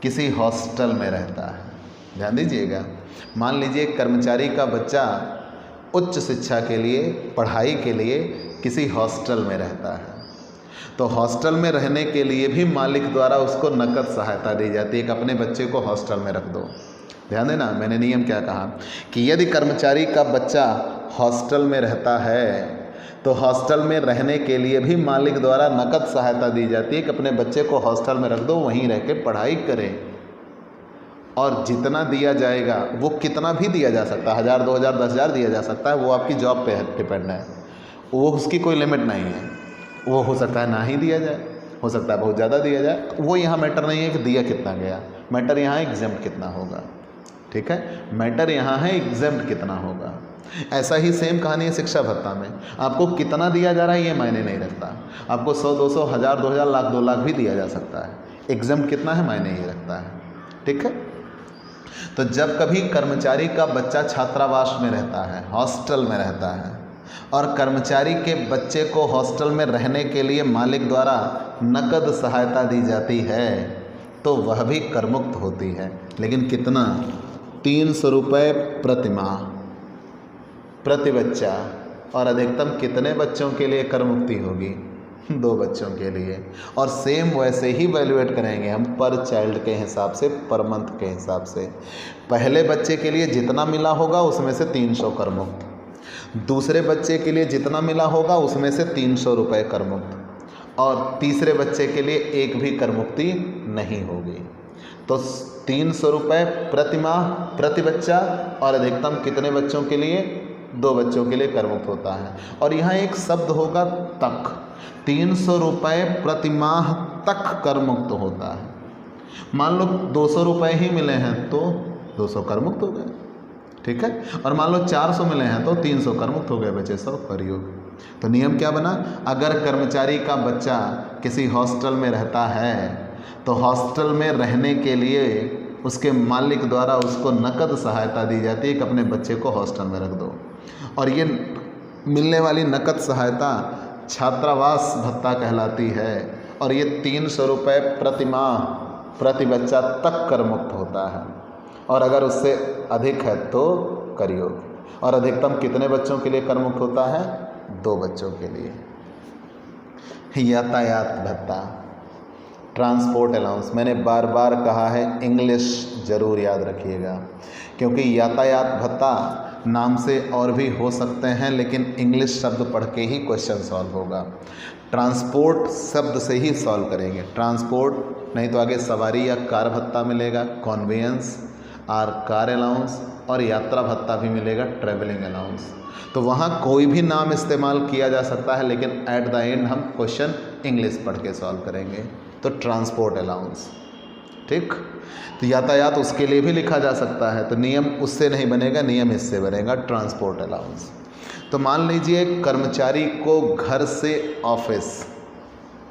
किसी हॉस्टल में रहता है, ध्यान दीजिएगा। मान लीजिए कर्मचारी का बच्चा उच्च शिक्षा के लिए, पढ़ाई के लिए किसी हॉस्टल में रहता है, तो हॉस्टल में रहने के लिए भी मालिक द्वारा उसको नकद सहायता दी जाती है कि अपने बच्चे को हॉस्टल में रख दो। ध्यान देना, मैंने नियम क्या कहा कि यदि कर्मचारी का बच्चा हॉस्टल में रहता है तो हॉस्टल में रहने के लिए भी मालिक द्वारा नकद सहायता दी जाती है कि अपने बच्चे को हॉस्टल में रख दो, वहीं रह के पढ़ाई करें। और जितना दिया जाएगा वो कितना भी दिया जा सकता है, 1000, 2000, 10,000 दिया जा सकता है, वो आपकी जॉब पे डिपेंड है, वो उसकी कोई लिमिट नहीं है। वो हो सकता है ना ही दिया जाए, हो सकता है बहुत ज़्यादा दिया जाए, वो यहाँ मैटर नहीं है कि दिया कितना गया, मैटर यहाँ एग्जेम्प्ट कितना होगा। ठीक है, मैटर यहाँ है एग्जेम्प्ट कितना होगा। ऐसा ही सेम कहानी है शिक्षा भत्ता में, आपको कितना दिया जा रहा है ये मायने नहीं रखता, आपको 100, 200, 1000, 2000, लाख, 2 लाख भी दिया जा सकता है, एग्जेम्प्ट कितना है मायने ये रखता है। ठीक है, तो जब कभी कर्मचारी का बच्चा छात्रावास में रहता है, हॉस्टल में रहता है, और कर्मचारी के बच्चे को हॉस्टल में रहने के लिए मालिक द्वारा नकद सहायता दी जाती है तो वह भी करमुक्त होती है। लेकिन कितना? 300 रुपये प्रति माह प्रति बच्चा, और अधिकतम कितने बच्चों के लिए करमुक्ति होगी? 2 बच्चों के लिए। और सेम वैसे ही वैल्यूएट करेंगे हम पर चाइल्ड के हिसाब से, पर मंथ के हिसाब से। पहले बच्चे के लिए जितना मिला होगा उसमें से 300 करमुक्त, दूसरे बच्चे के लिए जितना मिला होगा उसमें से 300 रुपये करमुक्त, और तीसरे बच्चे के लिए एक भी करमुक्ति नहीं होगी। तो 300 रुपये प्रति माह प्रति बच्चा और अधिकतम कितने बच्चों के लिए? 2 बच्चों के लिए करमुक्त होता है। और यहाँ एक शब्द होगा तक, 300 रुपये प्रति माह तक करमुक्त होता है। मान लो 200 रुपये ही मिले हैं तो 200 करमुक्त हो गए, ठीक है। और मान लो 400 मिले हैं तो 300 करमुक्त हो गए, बचे 100 प्रयोग। तो नियम क्या बना? अगर कर्मचारी का बच्चा किसी हॉस्टल में रहता है तो हॉस्टल में रहने के लिए उसके मालिक द्वारा उसको नकद सहायता दी जाती है कि अपने बच्चे को हॉस्टल में रख दो, और ये मिलने वाली नकद सहायता छात्रावास भत्ता कहलाती है। और ये 300 रुपये प्रति माह प्रति बच्चा तक करमुक्त होता है, और अगर उससे अधिक है तो करयोग। और अधिकतम कितने बच्चों के लिए करमुक्त होता है? 2 बच्चों के लिए। यातायात भत्ता, ट्रांसपोर्ट अलाउंस, मैंने बार बार कहा है इंग्लिश ज़रूर याद रखिएगा, क्योंकि यातायात भत्ता नाम से और भी हो सकते हैं, लेकिन इंग्लिश शब्द पढ़ के ही क्वेश्चन सॉल्व होगा। ट्रांसपोर्ट शब्द से ही सॉल्व करेंगे, ट्रांसपोर्ट, नहीं तो आगे सवारी या कार भत्ता मिलेगा, कॉन्वेंस और कार अलाउंस, और यात्रा भत्ता भी मिलेगा, ट्रैवलिंग अलाउंस। तो वहाँ कोई भी नाम इस्तेमाल किया जा सकता है, लेकिन एट द एंड हम क्वेश्चन इंग्लिश पढ़ के सॉल्व करेंगे। तो ट्रांसपोर्ट अलाउंस, ठीक। तो यातायात उसके लिए भी लिखा जा सकता है, तो नियम उससे नहीं बनेगा, नियम इससे बनेगा, ट्रांसपोर्ट अलाउंस। तो मान लीजिए कर्मचारी को घर से ऑफिस,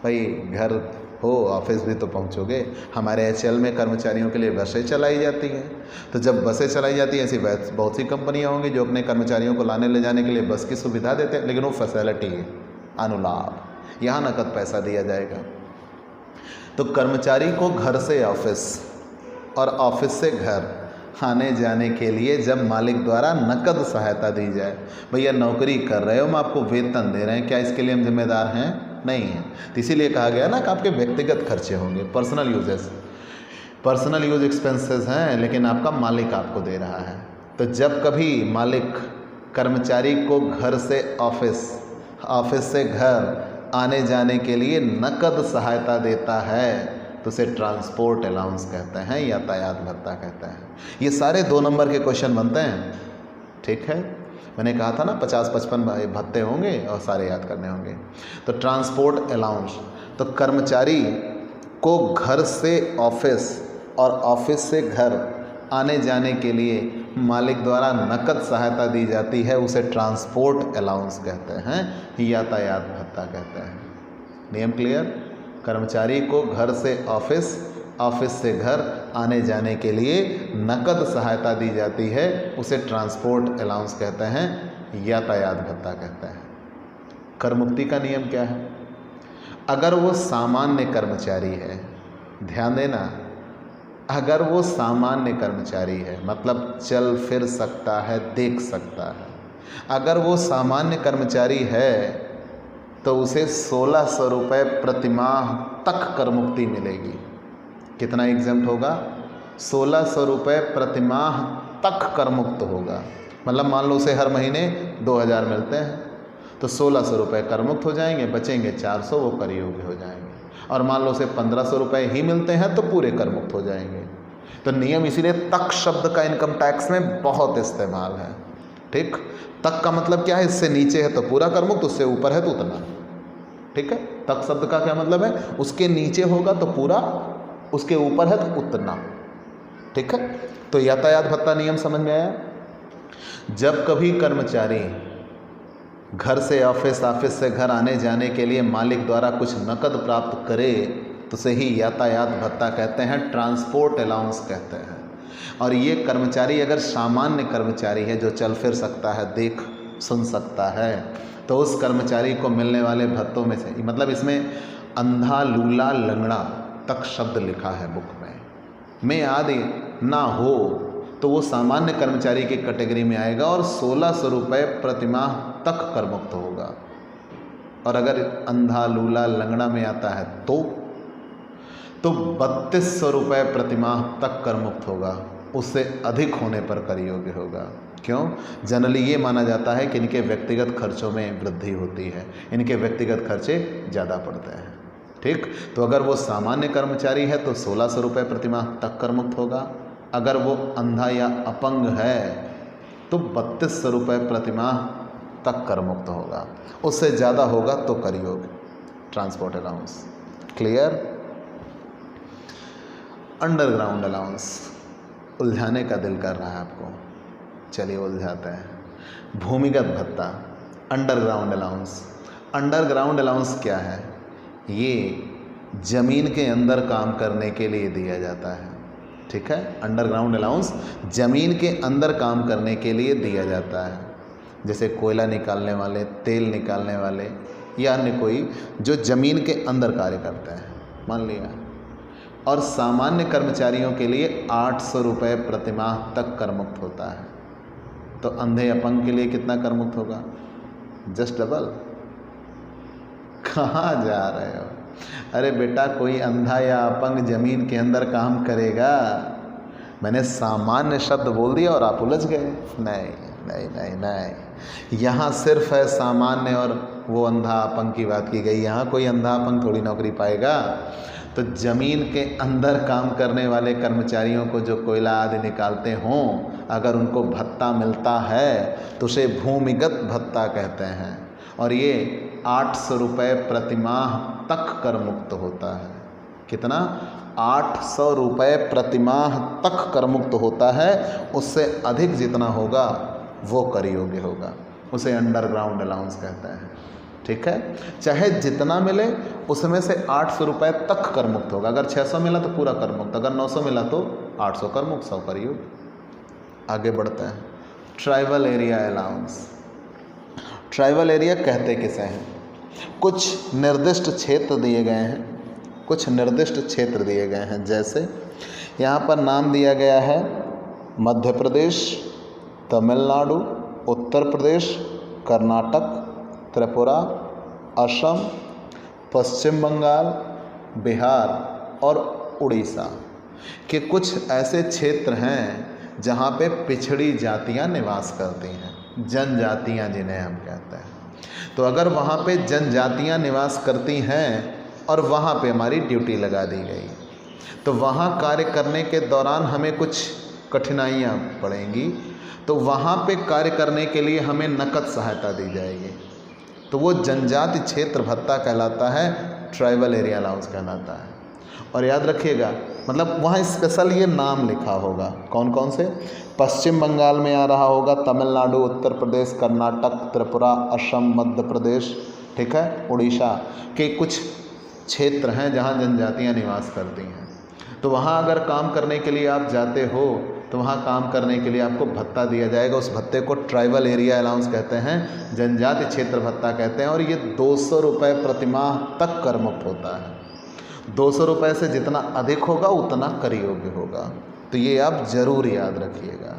भाई घर हो ऑफिस भी तो पहुंचोगे, हमारे HL में कर्मचारियों के लिए बसें चलाई जाती हैं। तो जब बसें चलाई जाती हैं, ऐसी बहुत सी कंपनियां होंगी जो अपने कर्मचारियों को लाने ले जाने के लिए बस की सुविधा देते हैं, लेकिन वो फैसिलिटी है, अनुलाभ, यहाँ नकद पैसा दिया जाएगा। तो कर्मचारी को घर से ऑफिस और ऑफिस से घर आने जाने के लिए जब मालिक द्वारा नकद सहायता दी जाए। भैया नौकरी कर रहे हो, हम आपको वेतन दे रहे हैं, क्या इसके लिए हम जिम्मेदार हैं? नहीं है। तो इसीलिए कहा गया ना कि आपके व्यक्तिगत खर्चे होंगे, personal uses, personal use expenses हैं, लेकिन आपका मालिक आपको दे रहा है। तो जब कभी मालिक कर्मचारी को घर से ऑफिस, ऑफिस से घर आने जाने के लिए नकद सहायता देता है तो उसे ट्रांसपोर्ट अलाउंस कहते हैं, यातायात भत्ता कहते हैं। ये सारे 2 नंबर के क्वेश्चन बनते हैं, ठीक है। मैंने कहा था ना 50-55 भत्ते होंगे और सारे याद करने होंगे। तो ट्रांसपोर्ट अलाउंस, तो कर्मचारी को घर से ऑफिस और ऑफिस से घर आने जाने के लिए मालिक द्वारा नकद सहायता दी जाती है, उसे ट्रांसपोर्ट अलाउंस कहते हैं, यातायात भत्ता कहते हैं। नियम क्लियर? कर्मचारी को घर से ऑफिस, ऑफिस से घर आने जाने के लिए नकद सहायता दी जाती है, उसे ट्रांसपोर्ट अलाउंस कहते हैं, यातायात भत्ता कहते हैं। कर मुक्ति का नियम क्या है? अगर वो सामान्य कर्मचारी है, ध्यान देना, अगर वो सामान्य कर्मचारी है मतलब चल फिर सकता है, देख सकता है, अगर वो सामान्य कर्मचारी है तो उसे 1600 रुपये प्रतिमाह तक कर मुक्ति मिलेगी। कितना एग्जाम्प्ट होगा? 1600 रुपये प्रतिमाह तक कर मुक्त होगा। मतलब मान लो उसे हर महीने 2000 मिलते हैं तो 1600 रुपये कर मुक्त हो जाएंगे, बचेंगे 400, वो कर योग्य हो जाएंगे। और मान लो उसे 1500 रुपये ही मिलते हैं तो पूरे कर मुक्त हो जाएंगे। तो नियम इसीलिए तक शब्द का इनकम टैक्स में बहुत इस्तेमाल है, ठीक। तक का मतलब क्या है? इससे नीचे है तो पूरा कर मुक्त, उससे ऊपर है तो उतना, ठीक है। तक शब्द का क्या मतलब है? उसके नीचे होगा तो पूरा, उसके ऊपर है तो उतना, ठीक है। तो यातायात भत्ता नियम समझ में आया? जब कभी कर्मचारी घर से ऑफिस, ऑफिस से घर आने जाने के लिए मालिक द्वारा कुछ नकद प्राप्त करे तो उसे ही यातायात भत्ता कहते हैं, ट्रांसपोर्ट अलाउंस कहते हैं। और ये कर्मचारी अगर सामान्य कर्मचारी है जो चल फिर सकता है, देख सुन सकता है, तो उस कर्मचारी को मिलने वाले भत्तों में से, मतलब इसमें अंधा, लूला, लंगड़ा तक शब्द लिखा है बुक में आदि ना हो तो वो सामान्य कर्मचारी की कैटेगरी में आएगा और 1600 रुपये प्रतिमाह तक कर मुक्त होगा। और अगर अंधा, लूला, लंगड़ा में आता है तो 3200 रुपये प्रतिमाह तक कर मुक्त होगा, उससे अधिक होने पर कर योग्य होगा। क्यों? जनरली ये माना जाता है कि इनके व्यक्तिगत खर्चों में वृद्धि होती है, इनके व्यक्तिगत खर्चे ज़्यादा पड़ते हैं, ठीक। तो अगर वो सामान्य कर्मचारी है तो 1600 रुपये प्रतिमाह तक कर मुक्त होगा। अगर वो अंधा या अपंग है तो 3200 रुपये प्रतिमाह तक कर मुक्त होगा, उससे ज़्यादा होगा तो कर योग्य, transport allowance. Clear? Underground allowance, उलझाने का दिल कर रहा है आपको, चलिए उलझाते हैं। भूमिगत भत्ता, अंडरग्राउंड अलाउंस। अंडरग्राउंड अलाउंस क्या है? ये ज़मीन के अंदर काम करने के लिए दिया जाता है, ठीक है। अंडरग्राउंड अलाउंस ज़मीन के अंदर काम करने के लिए दिया जाता है, जैसे कोयला निकालने वाले, तेल निकालने वाले या अन्य कोई जो ज़मीन के अंदर कार्य करते हैं, मान लिया। और सामान्य कर्मचारियों के लिए 800 रुपये प्रतिमाह तक कर मुक्त होता है। तो अंधे अपंग के लिए कितना कर मुक्त होगा? Just double. कहाँ जा रहे हो? अरे बेटा, कोई अंधा या अपंग ज़मीन के अंदर काम करेगा? मैंने सामान्य शब्द बोल दिया और आप उलझ गए। नहीं नहीं नहीं नहीं, यहाँ सिर्फ है सामान्य और वो अंधा अपंग की बात की गई। यहाँ कोई अंधा अपंग थोड़ी नौकरी पाएगा। तो ज़मीन के अंदर काम करने वाले कर्मचारियों को जो कोयला आदि निकालते हों, अगर उनको भत्ता मिलता है तो उसे भूमिगत भत्ता कहते हैं। और ये 800 रुपये प्रतिमाह तक कर मुक्त होता है। कितना? 800 रुपये प्रतिमाह तक कर मुक्त होता है। उससे अधिक जितना होगा वो कर योग्य होगा, उसे अंडरग्राउंड अलाउंस कहते हैं, ठीक है। चाहे जितना मिले उसमें से 800 रुपये तक कर मुक्त होगा। अगर 600 मिला तो पूरा कर मुक्त, अगर 900 मिला तो 800 कर मुक्त, 100 कर योग्य। आगे बढ़ते हैं। Tribal area allowance. Tribal area कहते किसे हैं? कुछ निर्दिष्ट क्षेत्र दिए गए हैं, कुछ निर्दिष्ट क्षेत्र दिए गए हैं। जैसे यहाँ पर नाम दिया गया है मध्य प्रदेश, तमिलनाडु, उत्तर प्रदेश, कर्नाटक, त्रिपुरा, असम, पश्चिम बंगाल, बिहार और उड़ीसा के कुछ ऐसे क्षेत्र हैं जहाँ पे पिछड़ी जातियाँ निवास करती हैं, जनजातियाँ जिन्हें हम कहते हैं। तो अगर वहाँ पे जनजातियाँ निवास करती हैं और वहाँ पे हमारी ड्यूटी लगा दी गई, तो वहाँ कार्य करने के दौरान हमें कुछ कठिनाइयाँ पड़ेंगी, तो वहाँ पे कार्य करने के लिए हमें नकद सहायता दी जाएगी। तो वो जनजाति क्षेत्र भत्ता कहलाता है, ट्राइबल एरिया अलाउंस कहलाता है। और याद रखिएगा, मतलब वहाँ स्पेशल ये नाम लिखा होगा कौन कौन से, पश्चिम बंगाल में आ रहा होगा, तमिलनाडु, उत्तर प्रदेश, कर्नाटक, त्रिपुरा, असम, मध्य प्रदेश, ठीक है, उड़ीसा के कुछ क्षेत्र हैं जहाँ जनजातियाँ निवास करती हैं। तो वहाँ अगर काम करने के लिए आप जाते हो तो वहाँ काम करने के लिए आपको भत्ता दिया जाएगा। उस भत्ते को ट्राइबल एरिया अलाउंस कहते हैं, जनजाति क्षेत्र भत्ता कहते हैं, और ये 200 रुपये प्रतिमाह तक कर मुक्त होता है। 200 रुपये से जितना अधिक होगा उतना कर योग्य होगा, तो ये आप ज़रूर याद रखिएगा।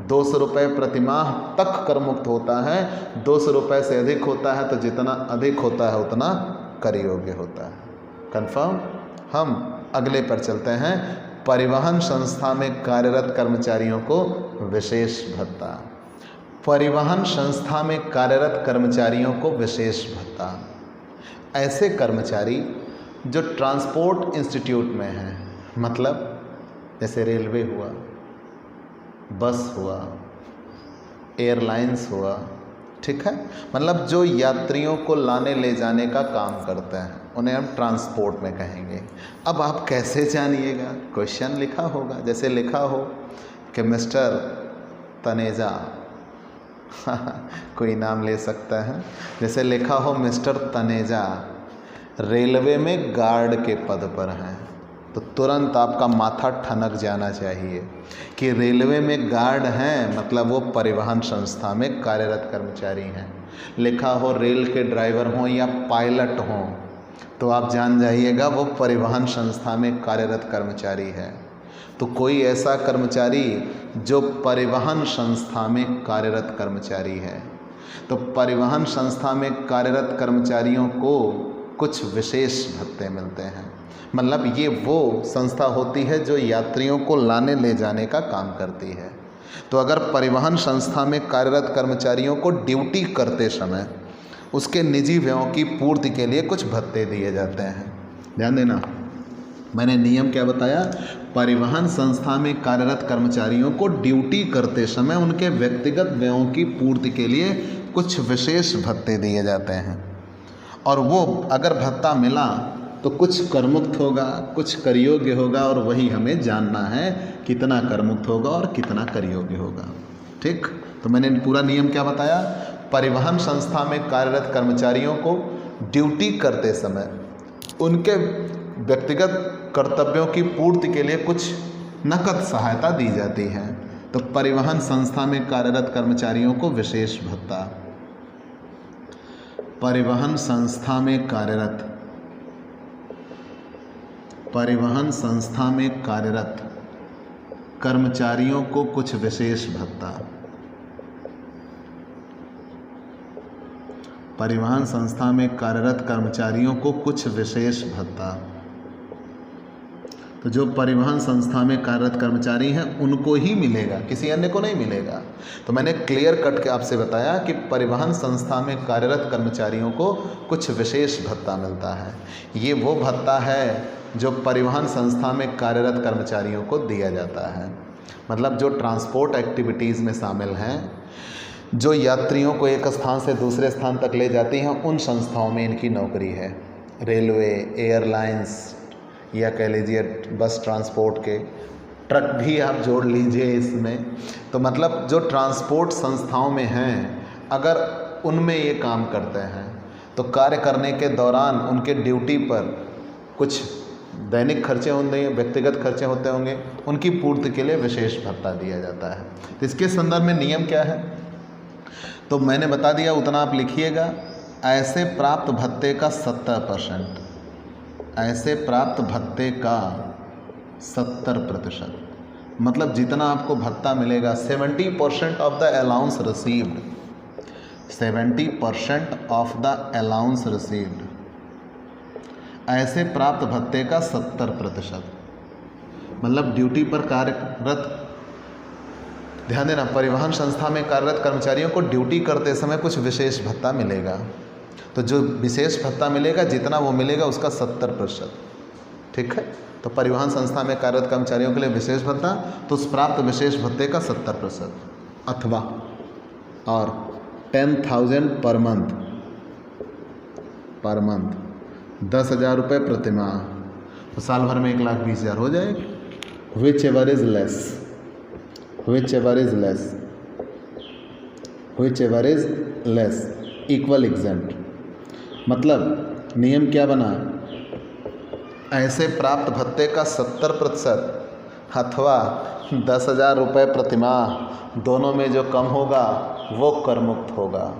200 रुपये प्रतिमाह तक कर मुक्त होता है, 200 रुपये से अधिक होता है तो जितना अधिक होता है उतना कर योग्य होता है। कंफर्म। हम अगले पर चलते हैं, परिवहन संस्था में कार्यरत कर्मचारियों को विशेष भत्ता। परिवहन संस्था में कार्यरत कर्मचारियों को विशेष भत्ता, ऐसे कर्मचारी जो ट्रांसपोर्ट इंस्टीट्यूट में हैं, मतलब जैसे रेलवे हुआ, बस हुआ, एयरलाइंस हुआ, ठीक है, मतलब जो यात्रियों को लाने ले जाने का काम करते हैं उन्हें हम ट्रांसपोर्ट में कहेंगे। अब आप कैसे जानिएगा, क्वेश्चन लिखा होगा, जैसे लिखा हो कि मिस्टर तनेजा कोई नाम ले सकता है, जैसे लिखा हो मिस्टर तनेजा रेलवे में गार्ड के पद पर हैं, तो तुरंत आपका माथा ठनक जाना चाहिए कि रेलवे में गार्ड हैं, मतलब वो परिवहन संस्था में कार्यरत कर्मचारी हैं। लिखा हो रेल के ड्राइवर हों या पायलट हों, तो आप जान जाइएगा वो परिवहन संस्था में कार्यरत कर्मचारी है। तो कोई ऐसा कर्मचारी जो परिवहन संस्था में कार्यरत कर्मचारी है, तो परिवहन संस्था में कार्यरत कर्मचारियों को कुछ विशेष भत्ते मिलते हैं। मतलब ये वो संस्था होती है जो यात्रियों को लाने ले जाने का काम करती है। तो अगर परिवहन संस्था में कार्यरत कर्मचारियों को ड्यूटी करते समय उसके निजी व्ययों की पूर्ति के लिए कुछ भत्ते दिए जाते हैं। ध्यान देना, मैंने नियम क्या बताया, परिवहन संस्था में कार्यरत कर्मचारियों को ड्यूटी करते समय उनके व्यक्तिगत व्ययों की पूर्ति के लिए कुछ विशेष भत्ते दिए जाते हैं। और वो अगर भत्ता मिला तो कुछ करमुक्त होगा, कुछ कर योग्य होगा, और वही हमें जानना है कितना करमुक्त होगा और कितना कर योग्य होगा। ठीक, तो मैंने पूरा नियम क्या बताया, परिवहन संस्था में कार्यरत कर्मचारियों को ड्यूटी करते समय उनके व्यक्तिगत कर्तव्यों की पूर्ति के लिए कुछ नकद सहायता दी जाती है। तो परिवहन संस्था में कार्यरत कर्मचारियों को विशेष भत्ता। परिवहन संस्था में कार्यरत कर्मचारियों को कुछ विशेष भत्ता। परिवहन संस्था में कार्यरत कर्मचारियों को कुछ विशेष भत्ता। तो जो परिवहन संस्था में कार्यरत कर्मचारी हैं उनको ही मिलेगा, किसी अन्य को नहीं मिलेगा। तो मैंने क्लियर कट के आपसे बताया कि परिवहन संस्था में कार्यरत कर्मचारियों को कुछ विशेष भत्ता मिलता है। ये वो भत्ता है जो परिवहन संस्था में कार्यरत कर्मचारियों को दिया जाता है। मतलब जो ट्रांसपोर्ट एक्टिविटीज़ में शामिल हैं, जो यात्रियों को एक स्थान से दूसरे स्थान तक ले जाती हैं, उन संस्थाओं में इनकी नौकरी है। रेलवे, एयरलाइंस, या कह लीजिए बस ट्रांसपोर्ट के, ट्रक भी आप जोड़ लीजिए इसमें। तो मतलब जो ट्रांसपोर्ट संस्थाओं में हैं, अगर उनमें ये काम करते हैं तो कार्य करने के दौरान उनके ड्यूटी पर कुछ दैनिक खर्चे होंगे, व्यक्तिगत खर्चे होते होंगे, उनकी पूर्ति के लिए विशेष भत्ता दिया जाता है। तो इसके संदर्भ में नियम क्या है तो मैंने बता दिया, उतना आप लिखिएगा। ऐसे प्राप्त भत्ते का 70%, ऐसे प्राप्त भत्ते का 70%, मतलब जितना आपको भत्ता मिलेगा 70% of the allowance received, 70% of the allowance received, ऐसे प्राप्त भत्ते का 70%, मतलब ड्यूटी पर कार्यरत, ध्यान देना, परिवहन संस्था में कार्यरत कर्मचारियों को ड्यूटी करते समय कुछ विशेष भत्ता मिलेगा। तो जो विशेष भत्ता मिलेगा जितना वो मिलेगा उसका 70%, ठीक है। तो परिवहन संस्था में कार्यरत कर्मचारियों के लिए विशेष भत्ता, तो उस प्राप्त विशेष भत्ते का 70%, अथवा और 10,000 पर मंथ 10,000 रुपये प्रति माह, तो साल भर में 1,20,000 हो जाएगी। Which ever is less equal exempt, मतलब नियम क्या बना, ऐसे प्राप्त भत्ते का 70% अथवा 10,000 रुपये प्रति माह, दोनों में जो कम होगा वो कर मुक्त होगा,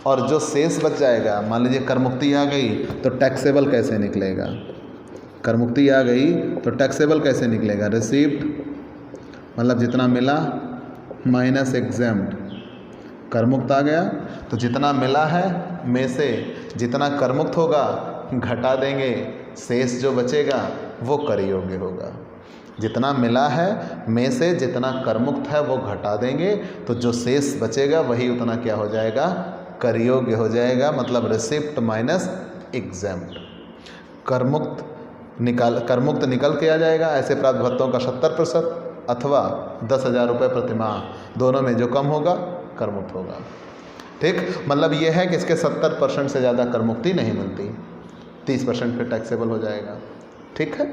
और जो शेष बच जाएगा, मान लीजिए कर मुक्ति आ गई तो टैक्सेबल कैसे निकलेगा, कर मुक्ति आ गई तो टैक्सेबल कैसे निकलेगा, रिसीव्ड मतलब जितना मिला माइनस एग्जेम्प्ट, कर मुक्त आ गया तो जितना मिला है में से जितना कर मुक्त होगा घटा देंगे, शेष जो बचेगा वो कर योग्य होगा। जितना मिला है में से जितना कर मुक्त है वो घटा देंगे, तो जो शेष बचेगा वही उतना क्या हो जाएगा, कर योग्य हो जाएगा, मतलब रिसिप्ट माइनस एग्जेम्प्ट। कर मुक्त निकल के आ जाएगा ऐसे प्राप्त भत्तों का 70% अथवा 10,000 रुपये प्रति माह, दोनों में जो कम होगा कर मुक्त होगा, ठीक। मतलब ये है कि इसके 70% से ज़्यादा कर मुक्ति नहीं मिलती, 30% पे टैक्सेबल हो जाएगा, ठीक है।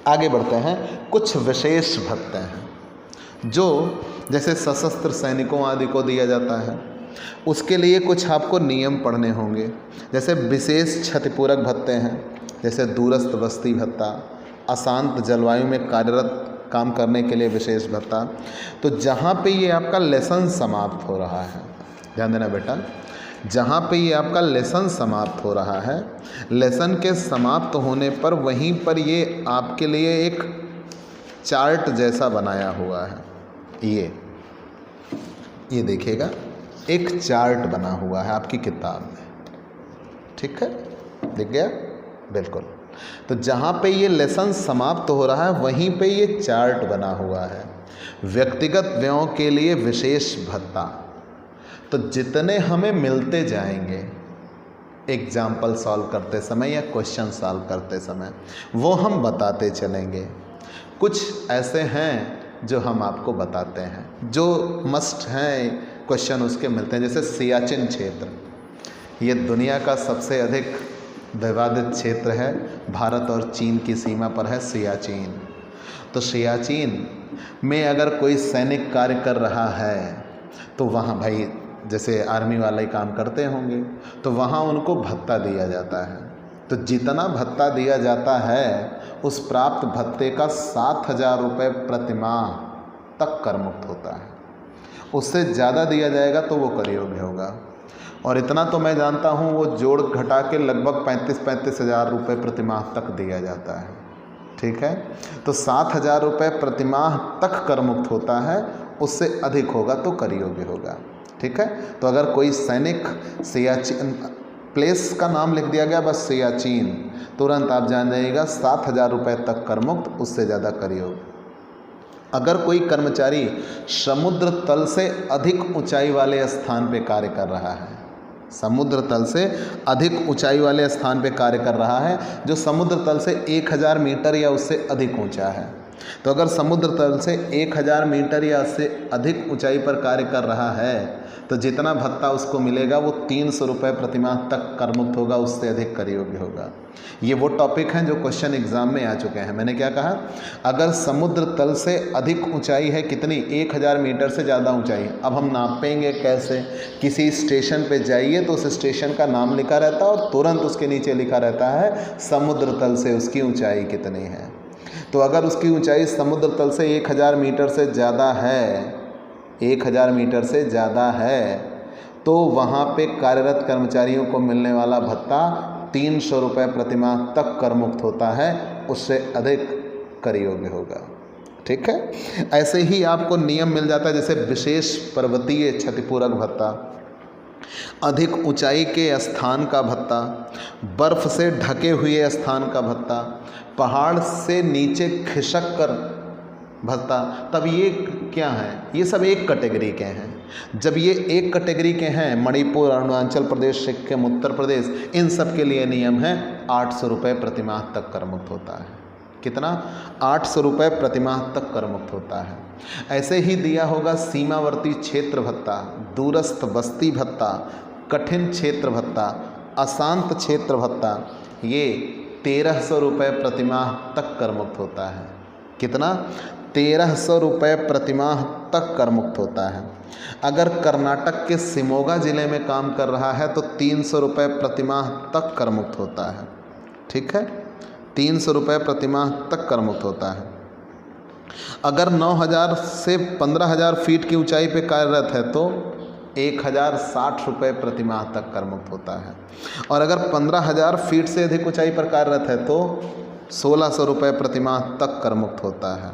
आगे बढ़ते हैं। कुछ विशेष भत्ते हैं जो जैसे सशस्त्र सैनिकों आदि को दिया जाता है, उसके लिए कुछ आपको नियम पढ़ने होंगे। जैसे विशेष क्षतिपूरक भत्ते हैं, जैसे दूरस्थ बस्ती भत्ता, अशांत जलवायु में कार्यरत काम करने के लिए विशेष भत्ता। तो जहाँ पे ये आपका लेसन समाप्त हो रहा है, ध्यान देना बेटा, जहाँ पे ये आपका लेसन समाप्त हो रहा है, लेसन के समाप्त होने पर वहीं पर ये आपके लिए एक चार्ट जैसा बनाया हुआ है। ये देखिएगा, एक चार्ट बना हुआ है आपकी किताब में, ठीक है, दिख गया, बिल्कुल। तो जहाँ पे ये लेसन समाप्त हो रहा है वहीं पे ये चार्ट बना हुआ है। व्यक्तिगत व्ययों के लिए विशेष भत्ता, तो जितने हमें मिलते जाएंगे एग्जाम्पल सॉल्व करते समय या क्वेश्चन सॉल्व करते समय, वो हम बताते चलेंगे। कुछ ऐसे हैं जो हम आपको बताते हैं, जो मस्ट हैं, क्वेश्चन उसके मिलते हैं। जैसे सियाचिन क्षेत्र, ये दुनिया का सबसे अधिक विवादित क्षेत्र है, भारत और चीन की सीमा पर है सियाचिन। तो सियाचिन में अगर कोई सैनिक कार्य कर रहा है तो वहाँ भाई जैसे आर्मी वाले काम करते होंगे, तो वहाँ उनको भत्ता दिया जाता है। तो जितना भत्ता दिया जाता है उस प्राप्त भत्ते का 7,000 रुपये प्रति माह तक कर मुक्त होता है। उससे ज़्यादा दिया जाएगा तो वो कर योग्य होगा। और इतना तो मैं जानता हूँ, वो जोड़ घटा के लगभग 35,000 रुपये प्रति माह तक दिया जाता है, ठीक है। तो 7,000 रुपये प्रति माह तक कर मुक्त होता है, उससे अधिक होगा तो कर योग्य होगा, ठीक है। तो अगर कोई सैनिक सियाचिन, प्लेस का नाम लिख दिया गया बस सियाचिन, तुरंत आप जान जाइएगा 7,000 रुपये तक कर मुक्त, उससे ज़्यादा कर योग्य। अगर कोई कर्मचारी समुद्र तल से अधिक ऊंचाई वाले स्थान पे कार्य कर रहा है, समुद्र तल से अधिक ऊंचाई वाले स्थान पे कार्य कर रहा है, जो समुद्र तल से 1,000 मीटर या उससे अधिक ऊंचा है, तो अगर समुद्र तल से 1,000 मीटर या उससे अधिक ऊंचाई पर कार्य कर रहा है तो जितना भत्ता उसको मिलेगा वो 300 रुपये प्रति माह तक कर मुक्त होगा, उससे अधिक कर योग्य होगा। ये वो टॉपिक हैं जो क्वेश्चन एग्जाम में आ चुके हैं। मैंने क्या कहा, अगर समुद्र तल से अधिक ऊंचाई है, कितनी, 1,000 मीटर से ज़्यादा ऊंचाई। अब हम नापेंगे कैसे, किसी स्टेशन पे जाइए तो उस स्टेशन का नाम लिखा रहता है और तुरंत उसके नीचे लिखा रहता है समुद्र तल से उसकी ऊँचाई कितनी है। तो अगर उसकी ऊंचाई समुद्र तल से 1,000 मीटर से ज़्यादा है, 1,000 मीटर से ज़्यादा है, तो वहाँ पे कार्यरत कर्मचारियों को मिलने वाला भत्ता 300 रुपये प्रति माह तक कर मुक्त होता है, उससे अधिक कर योग्य होगा। ठीक है, ऐसे ही आपको नियम मिल जाता है, जैसे विशेष पर्वतीय क्षतिपूरक भत्ता, अधिक ऊंचाई के स्थान का भत्ता, बर्फ से ढके हुए स्थान का भत्ता, पहाड़ से नीचे खिसक कर भत्ता। तब ये क्या है? ये सब एक कैटेगरी के हैं। जब ये एक कैटेगरी के हैं, मणिपुर, अरुणाचल प्रदेश, सिक्किम, उत्तर प्रदेश, इन सब के लिए नियम है 800 रुपये प्रतिमाह तक कर मुक्त होता है। कितना? 800 रुपये प्रतिमाह तक कर मुक्त होता है। ऐसे ही दिया होगा सीमावर्ती क्षेत्र भत्ता, दूरस्थ बस्ती भत्ता, कठिन क्षेत्र भत्ता, अशांत क्षेत्र भत्ता, ये 1300 रुपये प्रतिमाह तक कर मुक्त होता है। कितना? 1300 रुपये प्रतिमाह तक कर मुक्त होता है। अगर कर्नाटक के शिमोगा ज़िले में काम कर रहा है तो 300 रुपये प्रतिमाह तक कर मुक्त होता है। ठीक है, 300 रुपये प्रतिमाह तक कर मुक्त होता है। अगर 9000 से 15000 फीट की ऊंचाई पे कार्यरत है तो 1060 रुपये प्रतिमाह तक कर मुक्त होता है। और अगर 15000 फीट से अधिक ऊंचाई पर कार्यरत है तो 1600 रुपये प्रतिमाह तक कर मुक्त होता है।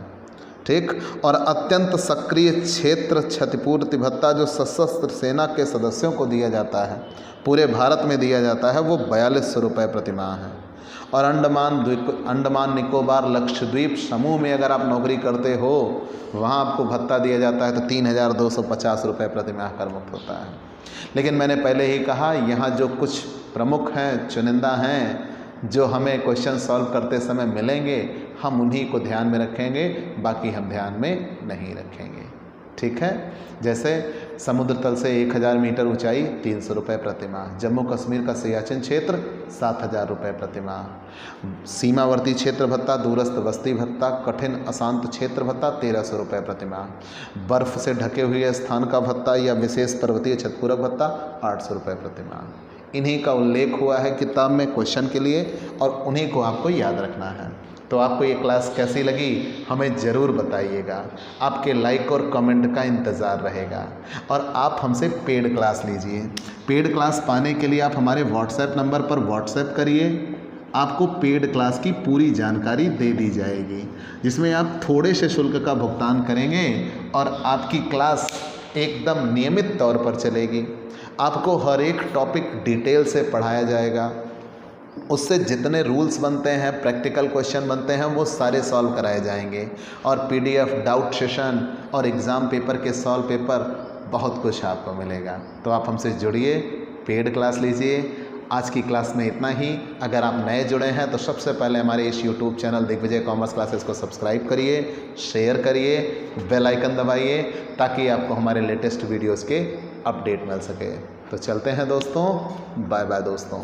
ठीक, और अत्यंत सक्रिय क्षेत्र क्षतिपूर्ति भत्ता जो सशस्त्र सेना के सदस्यों को दिया जाता है, पूरे भारत में दिया जाता है, वो 4200 रुपये प्रतिमाह है। और अंडमान निकोबार लक्षद्वीप समूह में अगर आप नौकरी करते हो, वहाँ आपको भत्ता दिया जाता है तो 3250 रुपये प्रतिमाह कर मुक्त होता है। लेकिन मैंने पहले ही कहा, यहाँ जो कुछ प्रमुख हैं, चुनिंदा हैं, जो हमें क्वेश्चन सॉल्व करते समय मिलेंगे, हम उन्हीं को ध्यान में रखेंगे, बाकी हम ध्यान में नहीं रखेंगे। ठीक है, जैसे समुद्र तल से 1000 मीटर ऊंचाई 300 रुपये प्रतिमाह, जम्मू कश्मीर का सियाचिन क्षेत्र 7000 रुपये प्रतिमाह, सीमावर्ती क्षेत्र भत्ता, दूरस्थ बस्ती भत्ता, कठिन अशांत क्षेत्र भत्ता 1300 रुपये प्रतिमाह, बर्फ से ढके हुए स्थान का भत्ता या विशेष पर्वतीय क्षतिपूरक भत्ता 800 रुपये प्रतिमाह। इन्हीं का उल्लेख हुआ है किताब में क्वेश्चन के लिए, और उन्हीं को आपको याद रखना है। तो आपको ये क्लास कैसी लगी हमें ज़रूर बताइएगा। आपके लाइक और कमेंट का इंतज़ार रहेगा। और आप हमसे पेड क्लास लीजिए। पेड क्लास पाने के लिए आप हमारे व्हाट्सएप नंबर पर व्हाट्सएप करिए, आपको पेड क्लास की पूरी जानकारी दे दी जाएगी, जिसमें आप थोड़े से शुल्क का भुगतान करेंगे और आपकी क्लास एकदम नियमित तौर पर चलेगी। आपको हर एक टॉपिक डिटेल से पढ़ाया जाएगा, उससे जितने रूल्स बनते हैं, प्रैक्टिकल क्वेश्चन बनते हैं, वो सारे सॉल्व कराए जाएंगे। और पीडीएफ, डाउट सेशन और एग्ज़ाम पेपर के सॉल्व पेपर, बहुत कुछ आपको मिलेगा। तो आप हमसे जुड़िए, पेड क्लास लीजिए। आज की क्लास में इतना ही। अगर आप नए जुड़े हैं तो सबसे पहले हमारे इस YouTube channel Digvijay commerce classes को सब्सक्राइब करिए, शेयर करिए, बेल आइकन दबाइए, ताकि आपको हमारे लेटेस्ट वीडियोज़ के अपडेट मिल सके। तो चलते हैं दोस्तों, बाय बाय दोस्तों।